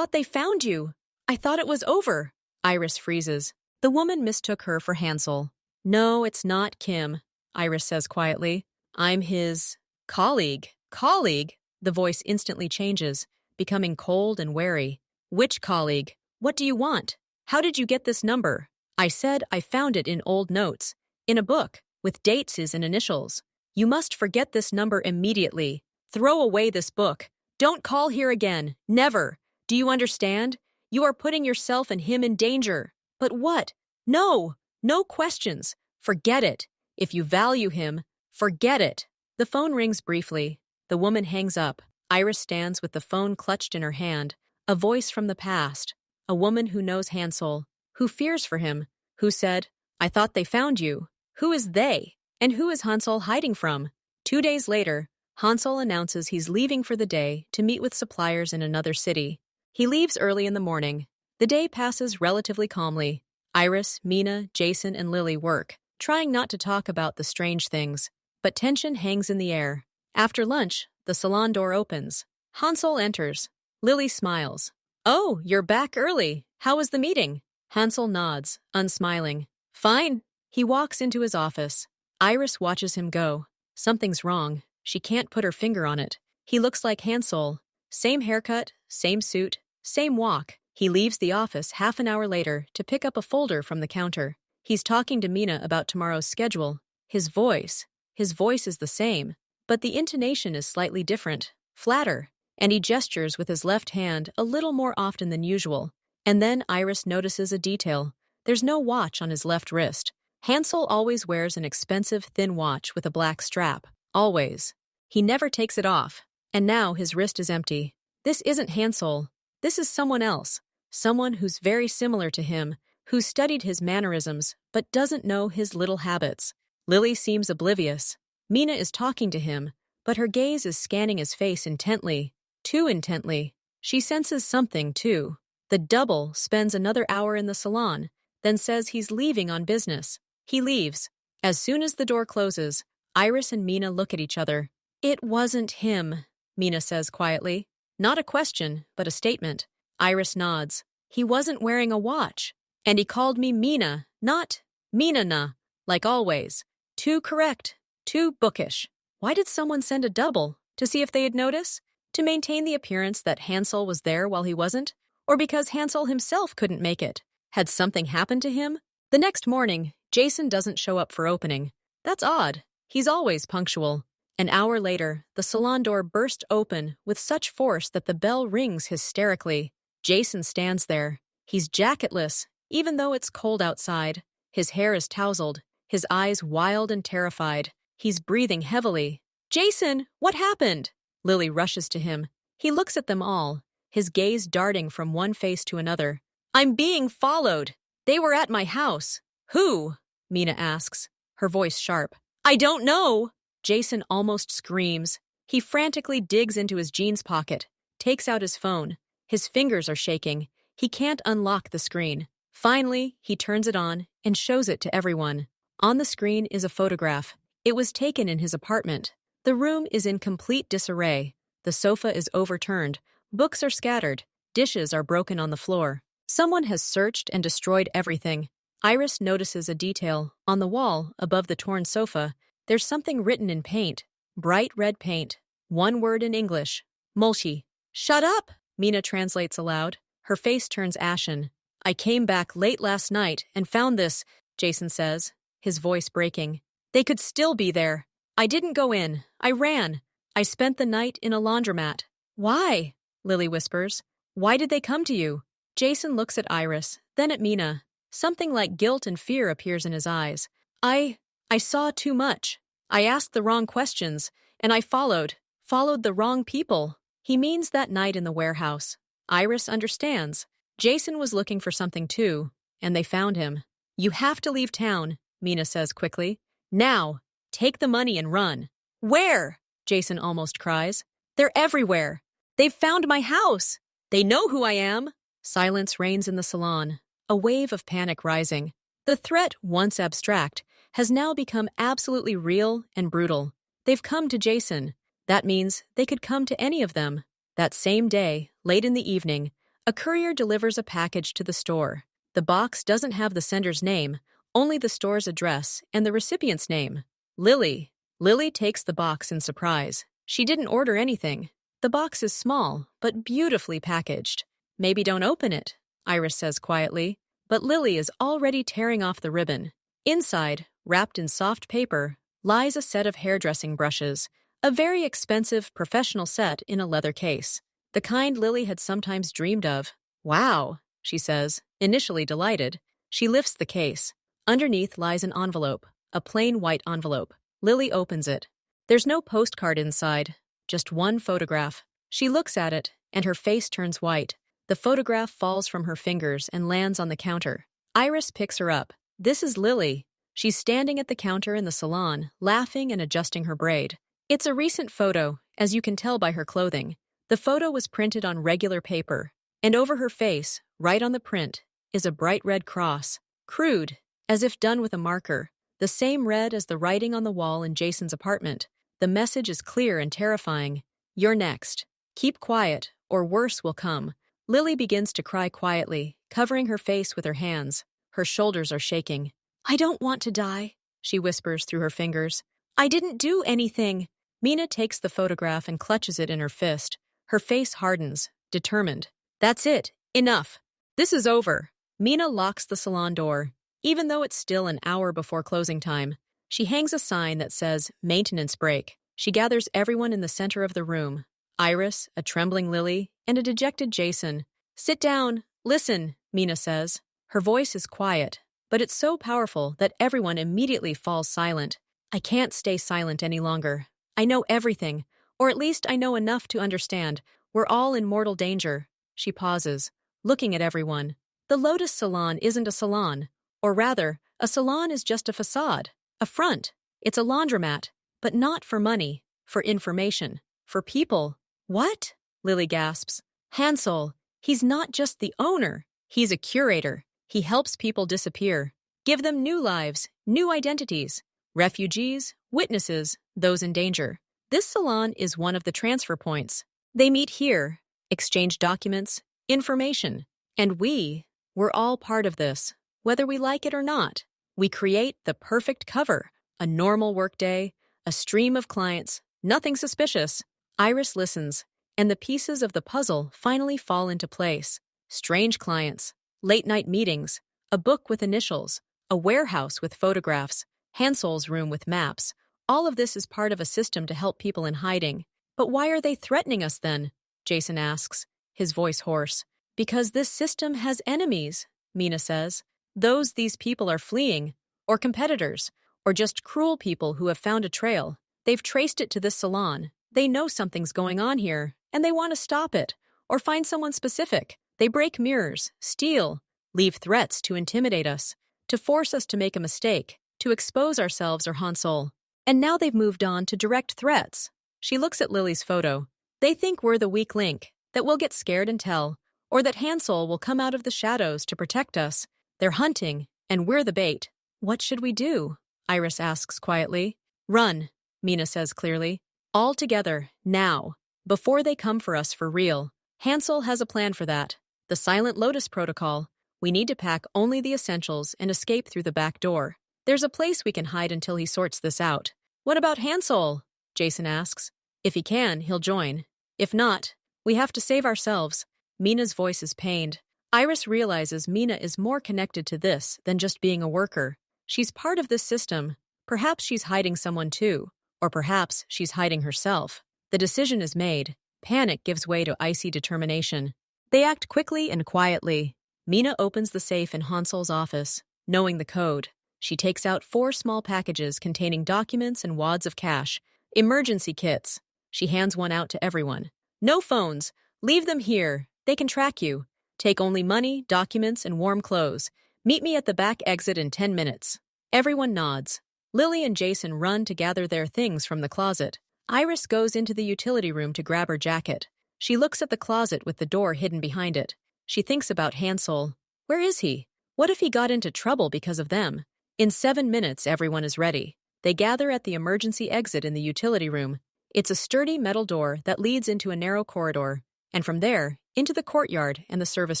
they found you. I thought it was over. Iris freezes. The woman mistook her for Hansel. No, it's not Kim, Iris says quietly. I'm his colleague. Colleague? The voice instantly changes, becoming cold and wary. Which colleague? What do you want? How did you get this number? I said I found it in old notes. In a book, with dates and initials. You must forget this number immediately. Throw away this book. Don't call here again. Never. Do you understand? You are putting yourself and him in danger. But what? No. No questions. Forget it. If you value him, forget it. The phone rings briefly. The woman hangs up. Iris stands with the phone clutched in her hand. A voice from the past. A woman who knows Hansel, who fears for him, who said, "I thought they found you." Who is they? And who is Hansel hiding from? 2 days later, Hansel announces he's leaving for the day to meet with suppliers in another city. He leaves early in the morning. The day passes relatively calmly. Iris, Mina, Jason, and Lily work, trying not to talk about the strange things. But tension hangs in the air. After lunch, the salon door opens. Hansel enters. Lily smiles. "Oh, you're back early. How was the meeting?" Hansel nods, unsmiling. "Fine." He walks into his office. Iris watches him go. Something's wrong. She can't put her finger on it. He looks like Hansel. Same haircut, same suit, same walk. He leaves the office half an hour later to pick up a folder from the counter. He's talking to Mina about tomorrow's schedule. His voice is the same, but the intonation is slightly different, flatter, and he gestures with his left hand a little more often than usual. And then Iris notices a detail. There's no watch on his left wrist. Hansel always wears an expensive thin watch with a black strap. Always. He never takes it off. And now his wrist is empty. This isn't Hansel. This is someone else. Someone who's very similar to him, who studied his mannerisms but doesn't know his little habits. Lily seems oblivious. Mina is talking to him, but her gaze is scanning his face intently. Too intently. She senses something, too. The double spends another hour in the salon, then says he's leaving on business. He leaves. As soon as the door closes, Iris and Mina look at each other. "It wasn't him," Mina says quietly. Not a question, but a statement. Iris nods. "He wasn't wearing a watch. And he called me Mina, not Mina, like always. Too correct. Too bookish. Why did someone send a double? To see if they'd notice? To maintain the appearance that Hansel was there while he wasn't? Or because Hansel himself couldn't make it? Had something happened to him? The next morning, Jason doesn't show up for opening. That's odd. He's always punctual. An hour later, the salon door burst open with such force that the bell rings hysterically. Jason stands there. He's jacketless, even though it's cold outside. His hair is tousled, his eyes wild and terrified. He's breathing heavily. "Jason, what happened?" Lily rushes to him. He looks at them all, his gaze darting from one face to another. "I'm being followed. They were at my house." "Who?" Mina asks, her voice sharp. "I don't know." Jason almost screams. He frantically digs into his jeans pocket, takes out his phone. His fingers are shaking. He can't unlock the screen. Finally, he turns it on and shows it to everyone. On the screen is a photograph. It was taken in his apartment. The room is in complete disarray. The sofa is overturned. Books are scattered. Dishes are broken on the floor. Someone has searched and destroyed everything. Iris notices a detail. On the wall, above the torn sofa, there's something written in paint. Bright red paint. One word in English. Mulchi. "Shut up!" Mina translates aloud. Her face turns ashen. "I came back late last night and found this," Jason says, his voice breaking. "They could still be there. I didn't go in. I ran. I spent the night in a laundromat." "Why?" Lily whispers. "Why did they come to you?" Jason looks at Iris, then at Mina. Something like guilt and fear appears in his eyes. I saw too much. I asked the wrong questions, and I followed the wrong people." He means that night in the warehouse. Iris understands. Jason was looking for something too, and they found him. "You have to leave town," Mina says quickly. "Now, take the money and run." "Where?" Jason almost cries. "They're everywhere. They've found my house. They know who I am." Silence reigns in the salon, a wave of panic rising. The threat, once abstract, has now become absolutely real and brutal. They've come to Jason. That means they could come to any of them. That same day, late in the evening, a courier delivers a package to the store. The box doesn't have the sender's name, only the store's address and the recipient's name. Lily. Lily takes the box in surprise. She didn't order anything. The box is small, but beautifully packaged. "Maybe don't open it," Iris says quietly. But Lily is already tearing off the ribbon. Inside, wrapped in soft paper, lies a set of hairdressing brushes, a very expensive professional set in a leather case, the kind Lily had sometimes dreamed of. "Wow," she says, initially delighted. She lifts the case. Underneath lies an envelope, a plain white envelope. Lily opens it. There's no postcard inside, just one photograph. She looks at it, and her face turns white. The photograph falls from her fingers and lands on the counter. Iris picks her up. This is Lily. She's standing at the counter in the salon, laughing and adjusting her braid. It's a recent photo, as you can tell by her clothing. The photo was printed on regular paper, and over her face, right on the print, is a bright red cross. Crude, as if done with a marker. The same red as the writing on the wall in Jason's apartment. The message is clear and terrifying. You're next. Keep quiet, or worse will come. Lily begins to cry quietly, covering her face with her hands. Her shoulders are shaking. I don't want to die, she whispers through her fingers. I didn't do anything. Mina takes the photograph and clutches it in her fist. Her face hardens, determined. That's it. Enough. This is over. Mina locks the salon door, even though it's still an hour before closing time. She hangs a sign that says, maintenance break. She gathers everyone in the center of the room. Iris, a trembling Lily, and a dejected Jason. Sit down. Listen, Mina says. Her voice is quiet, but it's so powerful that everyone immediately falls silent. I can't stay silent any longer. I know everything, or at least I know enough to understand. We're all in mortal danger. She pauses, looking at everyone. The Lotus Salon isn't a salon. Or rather, a salon is just a facade, a front. It's a laundromat, but not for money, for information, for people. What? Lily gasps. Hansel, he's not just the owner. He's a curator. He helps people disappear. Give them new lives, new identities. Refugees, witnesses, those in danger. This salon is one of the transfer points. They meet here, exchange documents, information. And we're all part of this, whether we like it or not. We create the perfect cover, a normal workday, a stream of clients, nothing suspicious. Iris listens, and the pieces of the puzzle finally fall into place. Strange clients, late-night meetings, a book with initials, a warehouse with photographs, Hansel's room with maps. All of this is part of a system to help people in hiding. But why are they threatening us then? Jason asks, his voice hoarse. Because this system has enemies, Mina says. These people are fleeing, or competitors, or just cruel people who have found a trail. They've traced it to this salon. They know something's going on here, and they want to stop it, or find someone specific. They break mirrors, steal, leave threats to intimidate us, to force us to make a mistake, to expose ourselves or Hansel. And now they've moved on to direct threats. She looks at Lily's photo. They think we're the weak link, that we'll get scared and tell, or that Hansel will come out of the shadows to protect us. They're hunting, and we're the bait. What should we do? Iris asks quietly. Run, Mina says clearly. All together, now, before they come for us for real. Hansel has a plan for that. The Silent Lotus Protocol. We need to pack only the essentials and escape through the back door. There's a place we can hide until he sorts this out. What about Hansel? Jason asks. If he can, he'll join. If not, we have to save ourselves. Mina's voice is pained. Iris realizes Mina is more connected to this than just being a worker. She's part of this system. Perhaps she's hiding someone too, or perhaps she's hiding herself. The decision is made. Panic gives way to icy determination. They act quickly and quietly. Mina opens the safe in Hansel's office, knowing the code. She takes out 4 small packages containing documents and wads of cash. Emergency kits. She hands one out to everyone. No phones. Leave them here. They can track you. Take only money, documents, and warm clothes. Meet me at the back exit in 10 minutes. Everyone nods. Lily and Jason run to gather their things from the closet. Iris goes into the utility room to grab her jacket. She looks at the closet with the door hidden behind it. She thinks about Hansel. Where is he? What if he got into trouble because of them? In 7 minutes, everyone is ready. They gather at the emergency exit in the utility room. It's a sturdy metal door that leads into a narrow corridor, and from there, into the courtyard and the service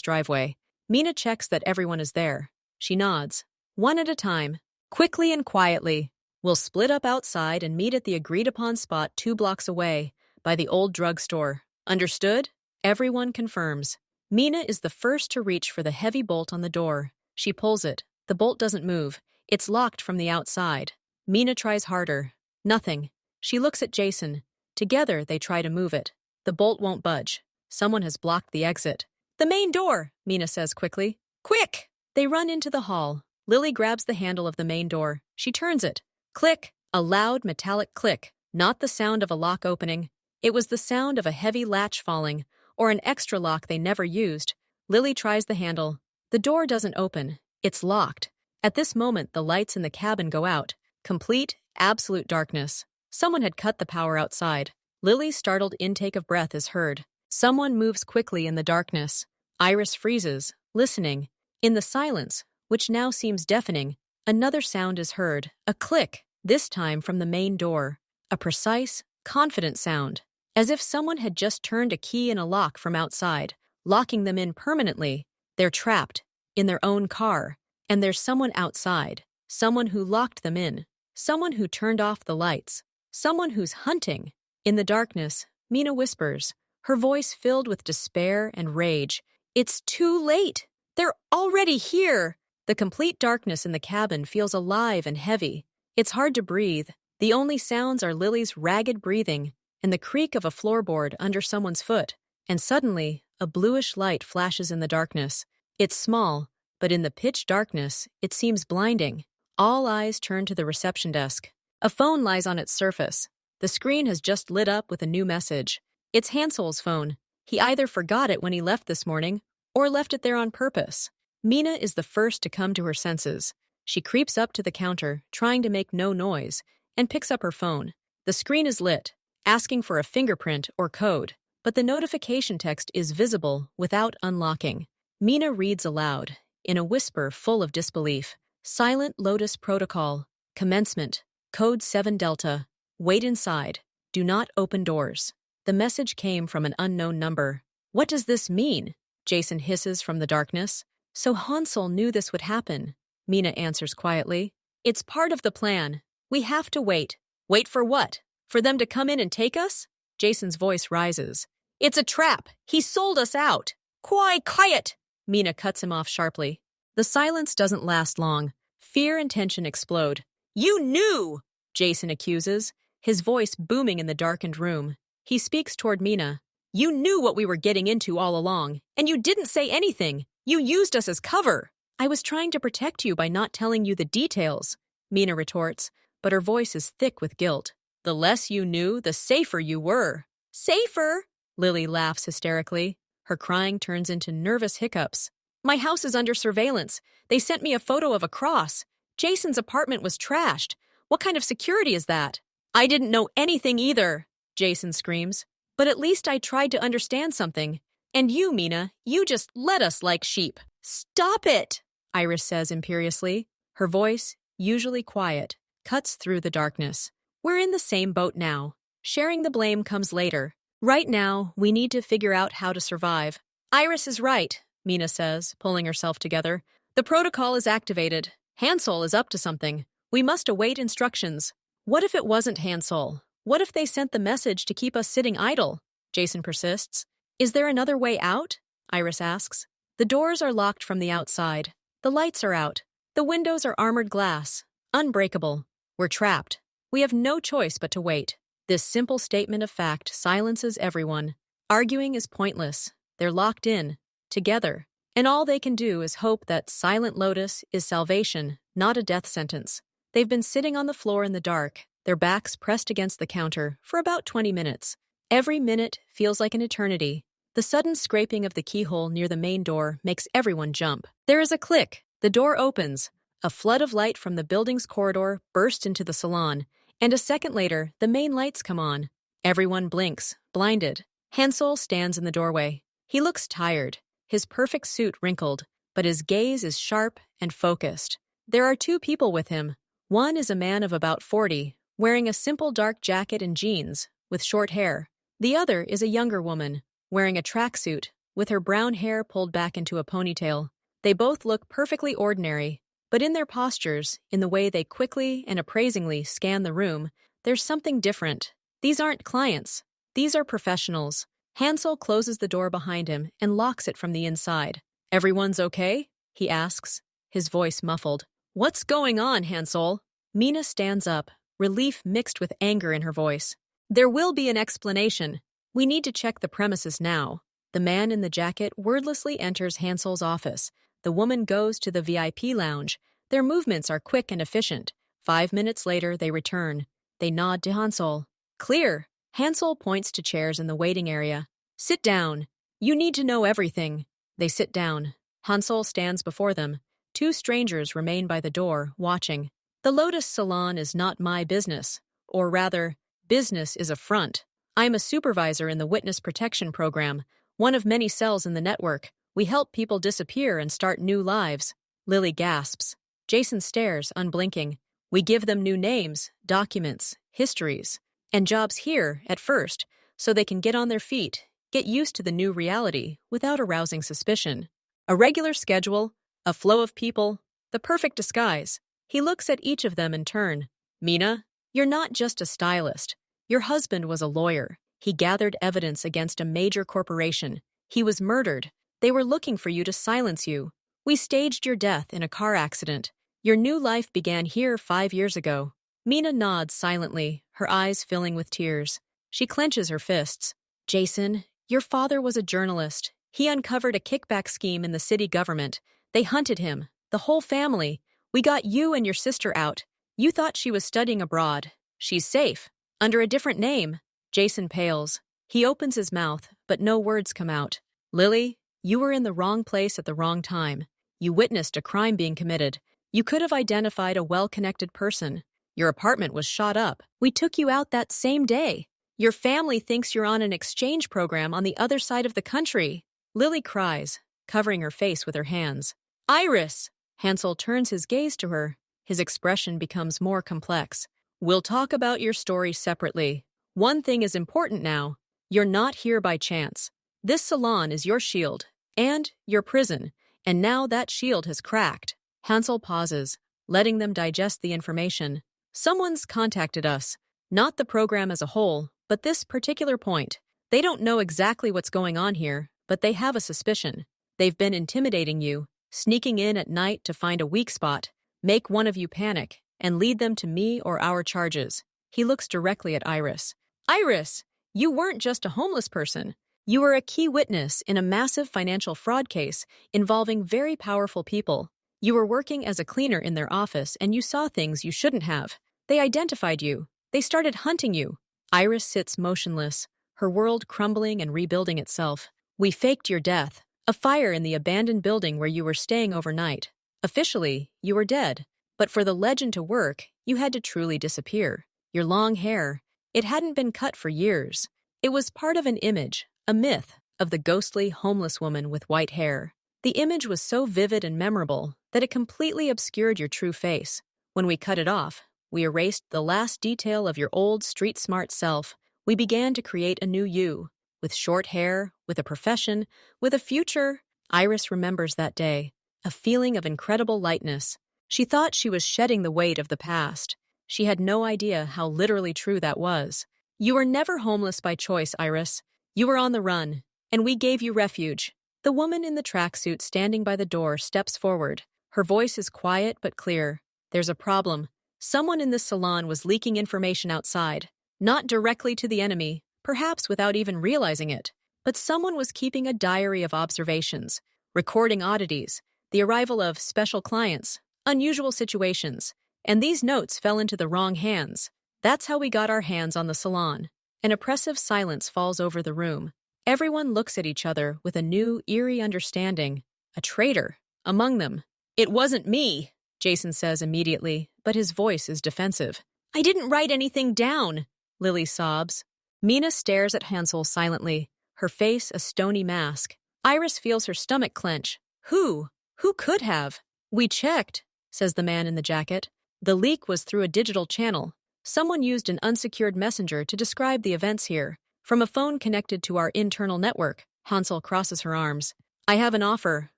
driveway. Mina checks that everyone is there. She nods. One at a time, quickly and quietly. We'll split up outside and meet at the agreed-upon spot 2 blocks away, by the old drugstore. Understood? Everyone confirms. Mina is the first to reach for the heavy bolt on the door. She pulls it. The bolt doesn't move. It's locked from the outside. Mina tries harder. Nothing. She looks at Jason. Together, they try to move it. The bolt won't budge. Someone has blocked the exit. The main door, Mina says quickly. Quick! They run into the hall. Lily grabs the handle of the main door. She turns it. Click! A loud metallic click. Not the sound of a lock opening. It was the sound of a heavy latch falling, or an extra lock they never used. Lily tries the handle. The door doesn't open. It's locked. At this moment, the lights in the cabin go out. Complete, absolute darkness. Someone had cut the power outside. Lily's startled intake of breath is heard. Someone moves quickly in the darkness. Iris freezes, listening. In the silence, which now seems deafening, another sound is heard. A click, this time from the main door. A precise, confident sound, as if someone had just turned a key in a lock from outside, locking them in permanently. They're trapped, in their own car, and there's someone outside, someone who locked them in, someone who turned off the lights, someone who's hunting. In the darkness, Mina whispers, her voice filled with despair and rage. It's too late! They're already here! The complete darkness in the cabin feels alive and heavy. It's hard to breathe. The only sounds are Lily's ragged breathing and the creak of a floorboard under someone's foot. And suddenly, a bluish light flashes in the darkness. It's small, but in the pitch darkness, it seems blinding. All eyes turn to the reception desk. A phone lies on its surface. The screen has just lit up with a new message. It's Hansel's phone. He either forgot it when he left this morning or left it there on purpose. Mina is the first to come to her senses. She creeps up to the counter, trying to make no noise, and picks up her phone. The screen is lit, asking for a fingerprint or code, but the notification text is visible without unlocking. Mina reads aloud, in a whisper full of disbelief. Silent Lotus Protocol. Commencement. Code 7 Delta. Wait inside. Do not open doors. The message came from an unknown number. What does this mean? Jason hisses from the darkness. So Hansel knew this would happen. Mina answers quietly. It's part of the plan. We have to wait. Wait for what? For them to come in and take us? Jason's voice rises. It's a trap. He sold us out. Quiet! Mina cuts him off sharply. The silence doesn't last long. Fear and tension explode. You knew! Jason accuses, his voice booming in the darkened room. He speaks toward Mina. You knew what we were getting into all along, and you didn't say anything. You used us as cover. I was trying to protect you by not telling you the details, Mina retorts, but her voice is thick with guilt. The less you knew, the safer you were. Safer? Lily laughs hysterically. Her crying turns into nervous hiccups. My house is under surveillance. They sent me a photo of a cross. Jason's apartment was trashed. What kind of security is that? I didn't know anything either, Jason screams. But at least I tried to understand something. And you, Mina, you just led us like sheep. Stop it, Iris says imperiously. Her voice, usually quiet, cuts through the darkness. We're in the same boat now. Sharing the blame comes later. Right now, we need to figure out how to survive. Iris is right, Mina says, pulling herself together. The protocol is activated. Hansel is up to something. We must await instructions. What if it wasn't Hansel? What if they sent the message to keep us sitting idle? Jason persists. Is there another way out? Iris asks. The doors are locked from the outside. The lights are out. The windows are armored glass. Unbreakable. We're trapped. We have no choice but to wait. This simple statement of fact silences everyone. Arguing is pointless. They're locked in, together. And all they can do is hope that Silent Lotus is salvation, not a death sentence. They've been sitting on the floor in the dark, their backs pressed against the counter, for about 20 minutes. Every minute feels like an eternity. The sudden scraping of the keyhole near the main door makes everyone jump. There is a click. The door opens. A flood of light from the building's corridor bursts into the salon, and a second later, the main lights come on. Everyone blinks, blinded. Hansel stands in the doorway. He looks tired, his perfect suit wrinkled, but his gaze is sharp and focused. There are two people with him. One is a man of about 40, wearing a simple dark jacket and jeans, with short hair. The other is a younger woman, wearing a tracksuit, with her brown hair pulled back into a ponytail. They both look perfectly ordinary, but in their postures, in the way they quickly and appraisingly scan the room, there's something different. These aren't clients. These are professionals. Hansel closes the door behind him and locks it from the inside. Everyone's okay? He asks, his voice muffled. What's going on, Hansel? Mina stands up, relief mixed with anger in her voice. There will be an explanation. We need to check the premises now. The man in the jacket wordlessly enters Hansel's office. The woman goes to the VIP lounge. Their movements are quick and efficient. 5 minutes later, they return. They nod to Hansel. Clear. Hansel points to chairs in the waiting area. Sit down. You need to know everything. They sit down. Hansel stands before them. Two strangers remain by the door, watching. The Lotus Salon is not my business. Or rather, business is a front. I'm a supervisor in the Witness Protection Program, one of many cells in the network. We help people disappear and start new lives. Lily gasps. Jason stares, unblinking. We give them new names, documents, histories, and jobs here, at first, so they can get on their feet, get used to the new reality without arousing suspicion. A regular schedule, a flow of people, the perfect disguise. He looks at each of them in turn. Mina, you're not just a stylist. Your husband was a lawyer. He gathered evidence against a major corporation. He was murdered. They were looking for you to silence you. We staged your death in a car accident. Your new life began here 5 years ago. Mina nods silently, her eyes filling with tears. She clenches her fists. Jason, your father was a journalist. He uncovered a kickback scheme in the city government. They hunted him, the whole family. We got you and your sister out. You thought she was studying abroad. She's safe, under a different name. Jason pales. He opens his mouth, but no words come out. Lily, you were in the wrong place at the wrong time. You witnessed a crime being committed. You could have identified a well-connected person. Your apartment was shot up. We took you out that same day. Your family thinks you're on an exchange program on the other side of the country. Lily cries, covering her face with her hands. Iris! Hansel turns his gaze to her. His expression becomes more complex. We'll talk about your story separately. One thing is important now. You're not here by chance. This salon is your shield, and your prison, and now that shield has cracked. Hansel pauses, letting them digest the information. Someone's contacted us. Not the program as a whole, but this particular point. They don't know exactly what's going on here, but they have a suspicion. They've been intimidating you, sneaking in at night to find a weak spot, make one of you panic, and lead them to me or our charges. He looks directly at Iris. Iris, you weren't just a homeless person. You were a key witness in a massive financial fraud case involving very powerful people. You were working as a cleaner in their office and you saw things you shouldn't have. They identified you. They started hunting you. Iris sits motionless, her world crumbling and rebuilding itself. We faked your death, a fire in the abandoned building where you were staying overnight. Officially, you were dead, but for the legend to work, you had to truly disappear. Your long hair, it hadn't been cut for years. It was part of an image, a myth, of the ghostly homeless woman with white hair. The image was so vivid and memorable that it completely obscured your true face. When we cut it off, we erased the last detail of your old street-smart self. We began to create a new you, with short hair, with a profession, with a future. Iris remembers that day, a feeling of incredible lightness. She thought she was shedding the weight of the past. She had no idea how literally true that was. You were never homeless by choice, Iris. You were on the run, and we gave you refuge. The woman in the tracksuit standing by the door steps forward. Her voice is quiet but clear. There's a problem. Someone in this salon was leaking information outside. Not directly to the enemy, perhaps without even realizing it, but someone was keeping a diary of observations, recording oddities, the arrival of special clients, unusual situations, and these notes fell into the wrong hands. That's how we got our hands on the salon. An oppressive silence falls over the room. Everyone looks at each other with a new, eerie understanding. A traitor among them. It wasn't me, Jason says immediately, but his voice is defensive. I didn't write anything down, Lily sobs. Mina stares at Hansel silently, her face a stony mask. Iris feels her stomach clench. Who? Who could have? We checked, says the man in the jacket. The leak was through a digital channel. Someone used an unsecured messenger to describe the events here. From a phone connected to our internal network. Hansel crosses her arms. I have an offer,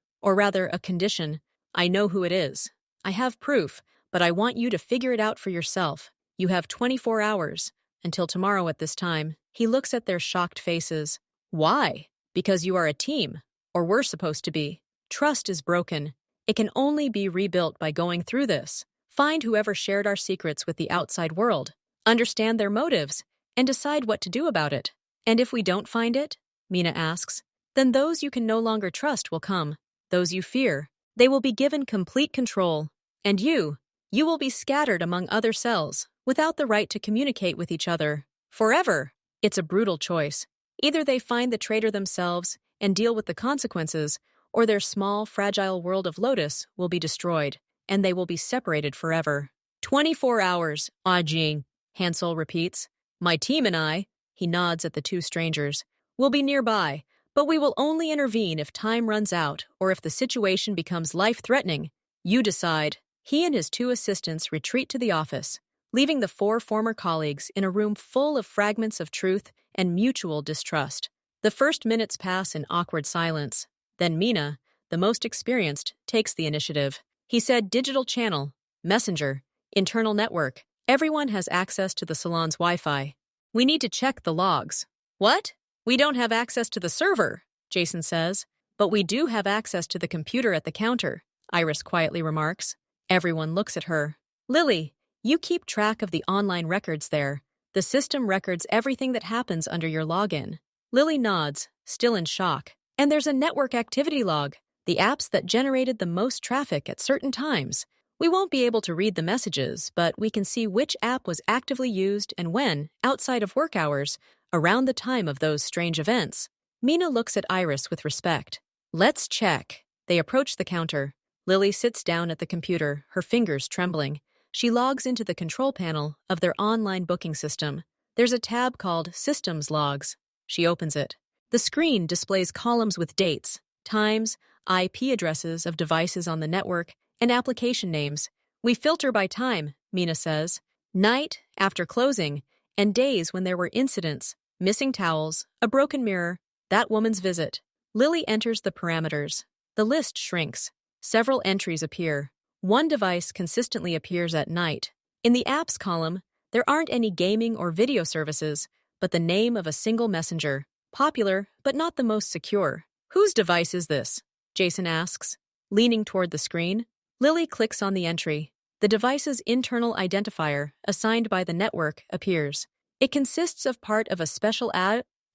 or rather a condition. I know who it is. I have proof, but I want you to figure it out for yourself. You have 24 hours, until tomorrow at this time. He looks at their shocked faces. Why? Because you are a team, or we're supposed to be. Trust is broken. It can only be rebuilt by going through this. Find whoever shared our secrets with the outside world, understand their motives, and decide what to do about it. And if we don't find it, Mina asks, then those you can no longer trust will come. Those you fear, they will be given complete control. And you will be scattered among other cells, without the right to communicate with each other. Forever. It's a brutal choice. Either they find the traitor themselves and deal with the consequences, or their small, fragile world of Lotus will be destroyed, and they will be separated forever. 24 hours, Ah Jing, Hansel repeats. My team and I, he nods at the two strangers, will be nearby, but we will only intervene if time runs out or if the situation becomes life-threatening. You decide. He and his two assistants retreat to the office, leaving the four former colleagues in a room full of fragments of truth and mutual distrust. The first minutes pass in awkward silence. Then Mina, the most experienced, takes the initiative. He said digital channel, messenger, internal network. Everyone has access to the salon's Wi-Fi. We need to check the logs. What? We don't have access to the server, Jason says. But we do have access to the computer at the counter, Iris quietly remarks. Everyone looks at her. Lily, you keep track of the online records there. The system records everything that happens under your login. Lily nods, still in shock. And there's a network activity log, the apps that generated the most traffic at certain times. We won't be able to read the messages, but we can see which app was actively used and when, outside of work hours, around the time of those strange events. Mina looks at Iris with respect. Let's check. They approach the counter. Lily sits down at the computer, her fingers trembling. She logs into the control panel of their online booking system. There's a tab called Systems Logs. She opens it. The screen displays columns with dates, times, IP addresses of devices on the network, and application names. We filter by time, Mina says. Night, after closing, and days when there were incidents, missing towels, a broken mirror, that woman's visit. Lily enters the parameters. The list shrinks. Several entries appear. One device consistently appears at night. In the apps column, there aren't any gaming or video services, but the name of a single messenger. Popular, but not the most secure. Whose device is this? Jason asks, leaning toward the screen. Lily clicks on the entry. The device's internal identifier, assigned by the network, appears. It consists of part of a special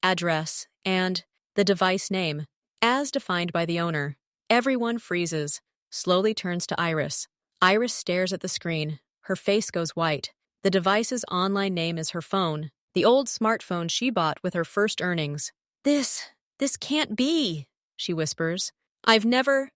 address and the device name, as defined by the owner. Everyone freezes, slowly turns to Iris. Iris stares at the screen. Her face goes white. The device's online name is her phone, the old smartphone she bought with her first earnings. This can't be, she whispers. I've never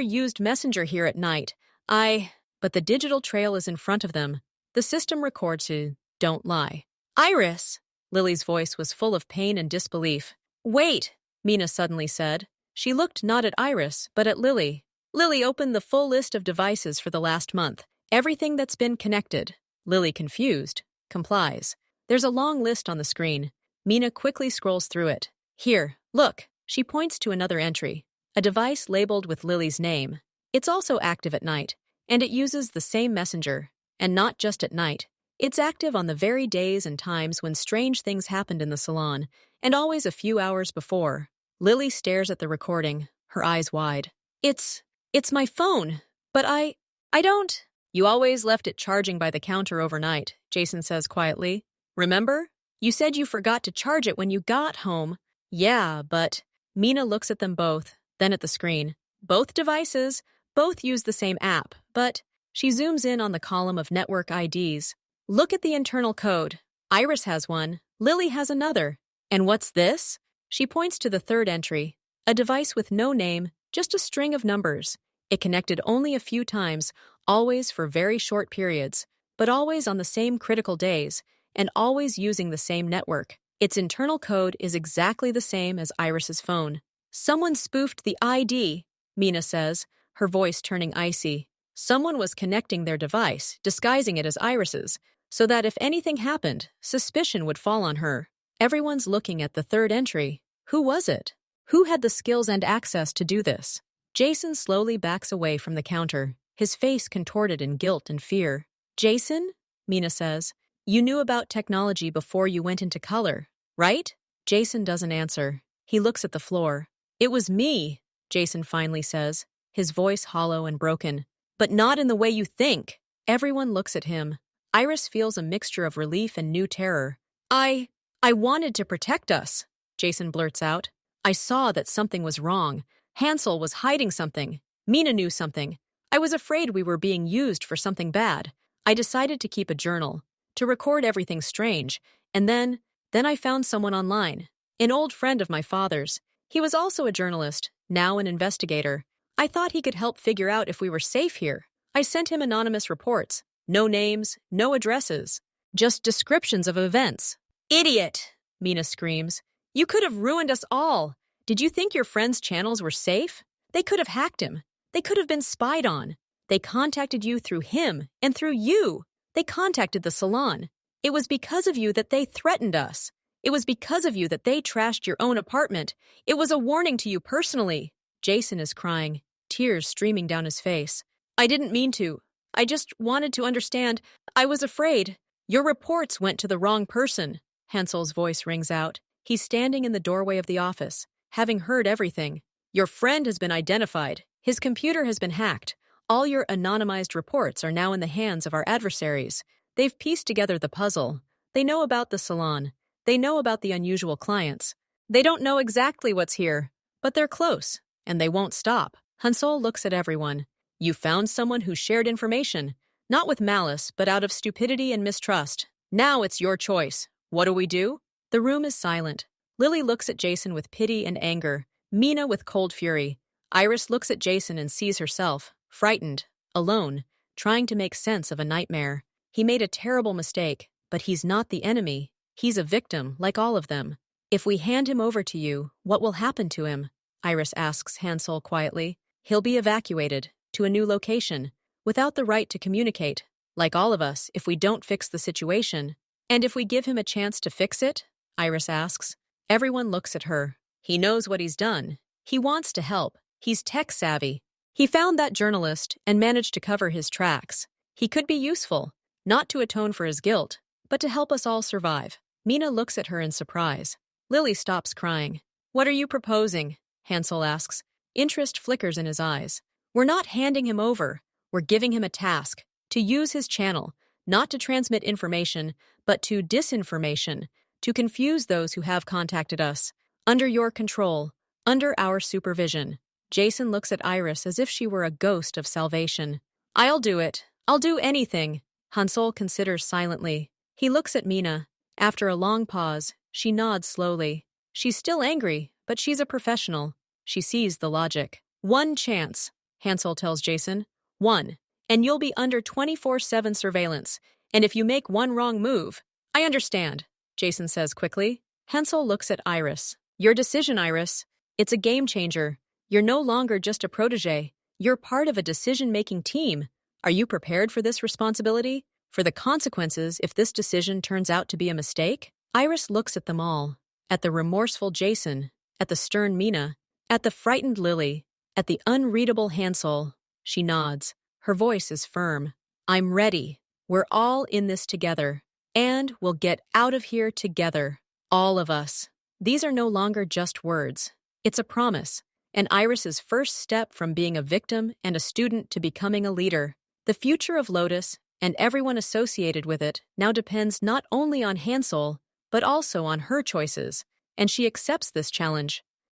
used Messenger here at night. But the digital trail is in front of them. The system records to, don't lie. Iris! Lily's voice was full of pain and disbelief. Wait, Mina suddenly said. She looked not at Iris, but at Lily. Lily opened the full list of devices for the last month. Everything that's been connected. Lily, confused, complies. There's a long list on the screen. Mina quickly scrolls through it. Here, look. She points to another entry. A device labeled with Lily's name. It's also active at night, and it uses the same messenger. And not just at night. It's active on the very days and times when strange things happened in the salon, and always a few hours before. Lily stares at the recording, her eyes wide. It's my phone, but I don't. You always left it charging by the counter overnight, Jason says quietly. Remember? You said you forgot to charge it when you got home. Yeah, but... Mina looks at them both, then at the screen. Both devices, both use the same app, but she zooms in on the column of network IDs. Look at the internal code. Iris has one, Lily has another. And what's this? She points to the third entry. A device with no name, just a string of numbers. It connected only a few times, always for very short periods, but always on the same critical days, and always using the same network. Its internal code is exactly the same as Iris's phone. Someone spoofed the ID, Mina says, her voice turning icy. Someone was connecting their device, disguising it as Iris's, so that if anything happened, suspicion would fall on her. Everyone's looking at the third entry. Who was it? Who had the skills and access to do this? Jason slowly backs away from the counter, his face contorted in guilt and fear. Jason? Mina says. You knew about technology before you went into color, right? Jason doesn't answer. He looks at the floor. It was me, Jason finally says, his voice hollow and broken. But not in the way you think. Everyone looks at him. Iris feels a mixture of relief and new terror. I wanted to protect us, Jason blurts out. I saw that something was wrong. Hansel was hiding something. Mina knew something. I was afraid we were being used for something bad. I decided to keep a journal, to record everything strange, and then Then I found someone online, an old friend of my father's. He was also a journalist, now an investigator. I thought he could help figure out if we were safe here. I sent him anonymous reports. No names, no addresses. Just descriptions of events. Idiot! Mina screams. You could have ruined us all. Did you think your friend's channels were safe? They could have hacked him. They could have been spied on. They contacted you through him and through you. They contacted the salon. It was because of you that they threatened us. It was because of you that they trashed your own apartment. It was a warning to you personally. Jason is crying, tears streaming down his face. I didn't mean to. I just wanted to understand. I was afraid. Your reports went to the wrong person. Hansel's voice rings out. He's standing in the doorway of the office, having heard everything. Your friend has been identified. His computer has been hacked. All your anonymized reports are now in the hands of our adversaries. They've pieced together the puzzle. They know about the salon. They know about the unusual clients. They don't know exactly what's here, but they're close, and they won't stop. Hansel looks at everyone. You found someone who shared information, not with malice, but out of stupidity and mistrust. Now it's your choice. What do we do? The room is silent. Lily looks at Jason with pity and anger, Mina with cold fury. Iris looks at Jason and sees herself, frightened, alone, trying to make sense of a nightmare. He made a terrible mistake, but he's not the enemy. He's a victim, like all of them. If we hand him over to you, what will happen to him? Iris asks Hansel quietly. He'll be evacuated to a new location, without the right to communicate, like all of us if we don't fix the situation. And if we give him a chance to fix it? Iris asks. Everyone looks at her. He knows what he's done. He wants to help. He's tech-savvy. He found that journalist and managed to cover his tracks. He could be useful, not to atone for his guilt, but to help us all survive. Mina looks at her in surprise. Lily stops crying. What are you proposing? Hansel asks. Interest flickers in his eyes. We're not handing him over. We're giving him a task, to use his channel, not to transmit information, but to disinformation, to confuse those who have contacted us. Under your control, under our supervision. Jason looks at Iris as if she were a ghost of salvation. I'll do it. I'll do anything. Hansel considers silently. He looks at Mina. After a long pause, she nods slowly. She's still angry, but she's a professional. She sees the logic. One chance, Hansel tells Jason. One. And you'll be under 24/7 surveillance. And if you make one wrong move... I understand, Jason says quickly. Hansel looks at Iris. Your decision, Iris. It's a game changer. You're no longer just a protege. You're part of a decision-making team. Are you prepared for this responsibility? For the consequences if this decision turns out to be a mistake? Iris looks at them all. At the remorseful Jason. At the stern Mina. At the frightened Lily. At the unreadable Hansel. She nods. Her voice is firm. I'm ready. We're all in this together. And we'll get out of here together. All of us. These are no longer just words. It's a promise. And Iris's first step from being a victim and a student to becoming a leader. The future of Lotus, and everyone associated with it, now depends not only on Hansel, but also on her choices. And she accepts this challenge.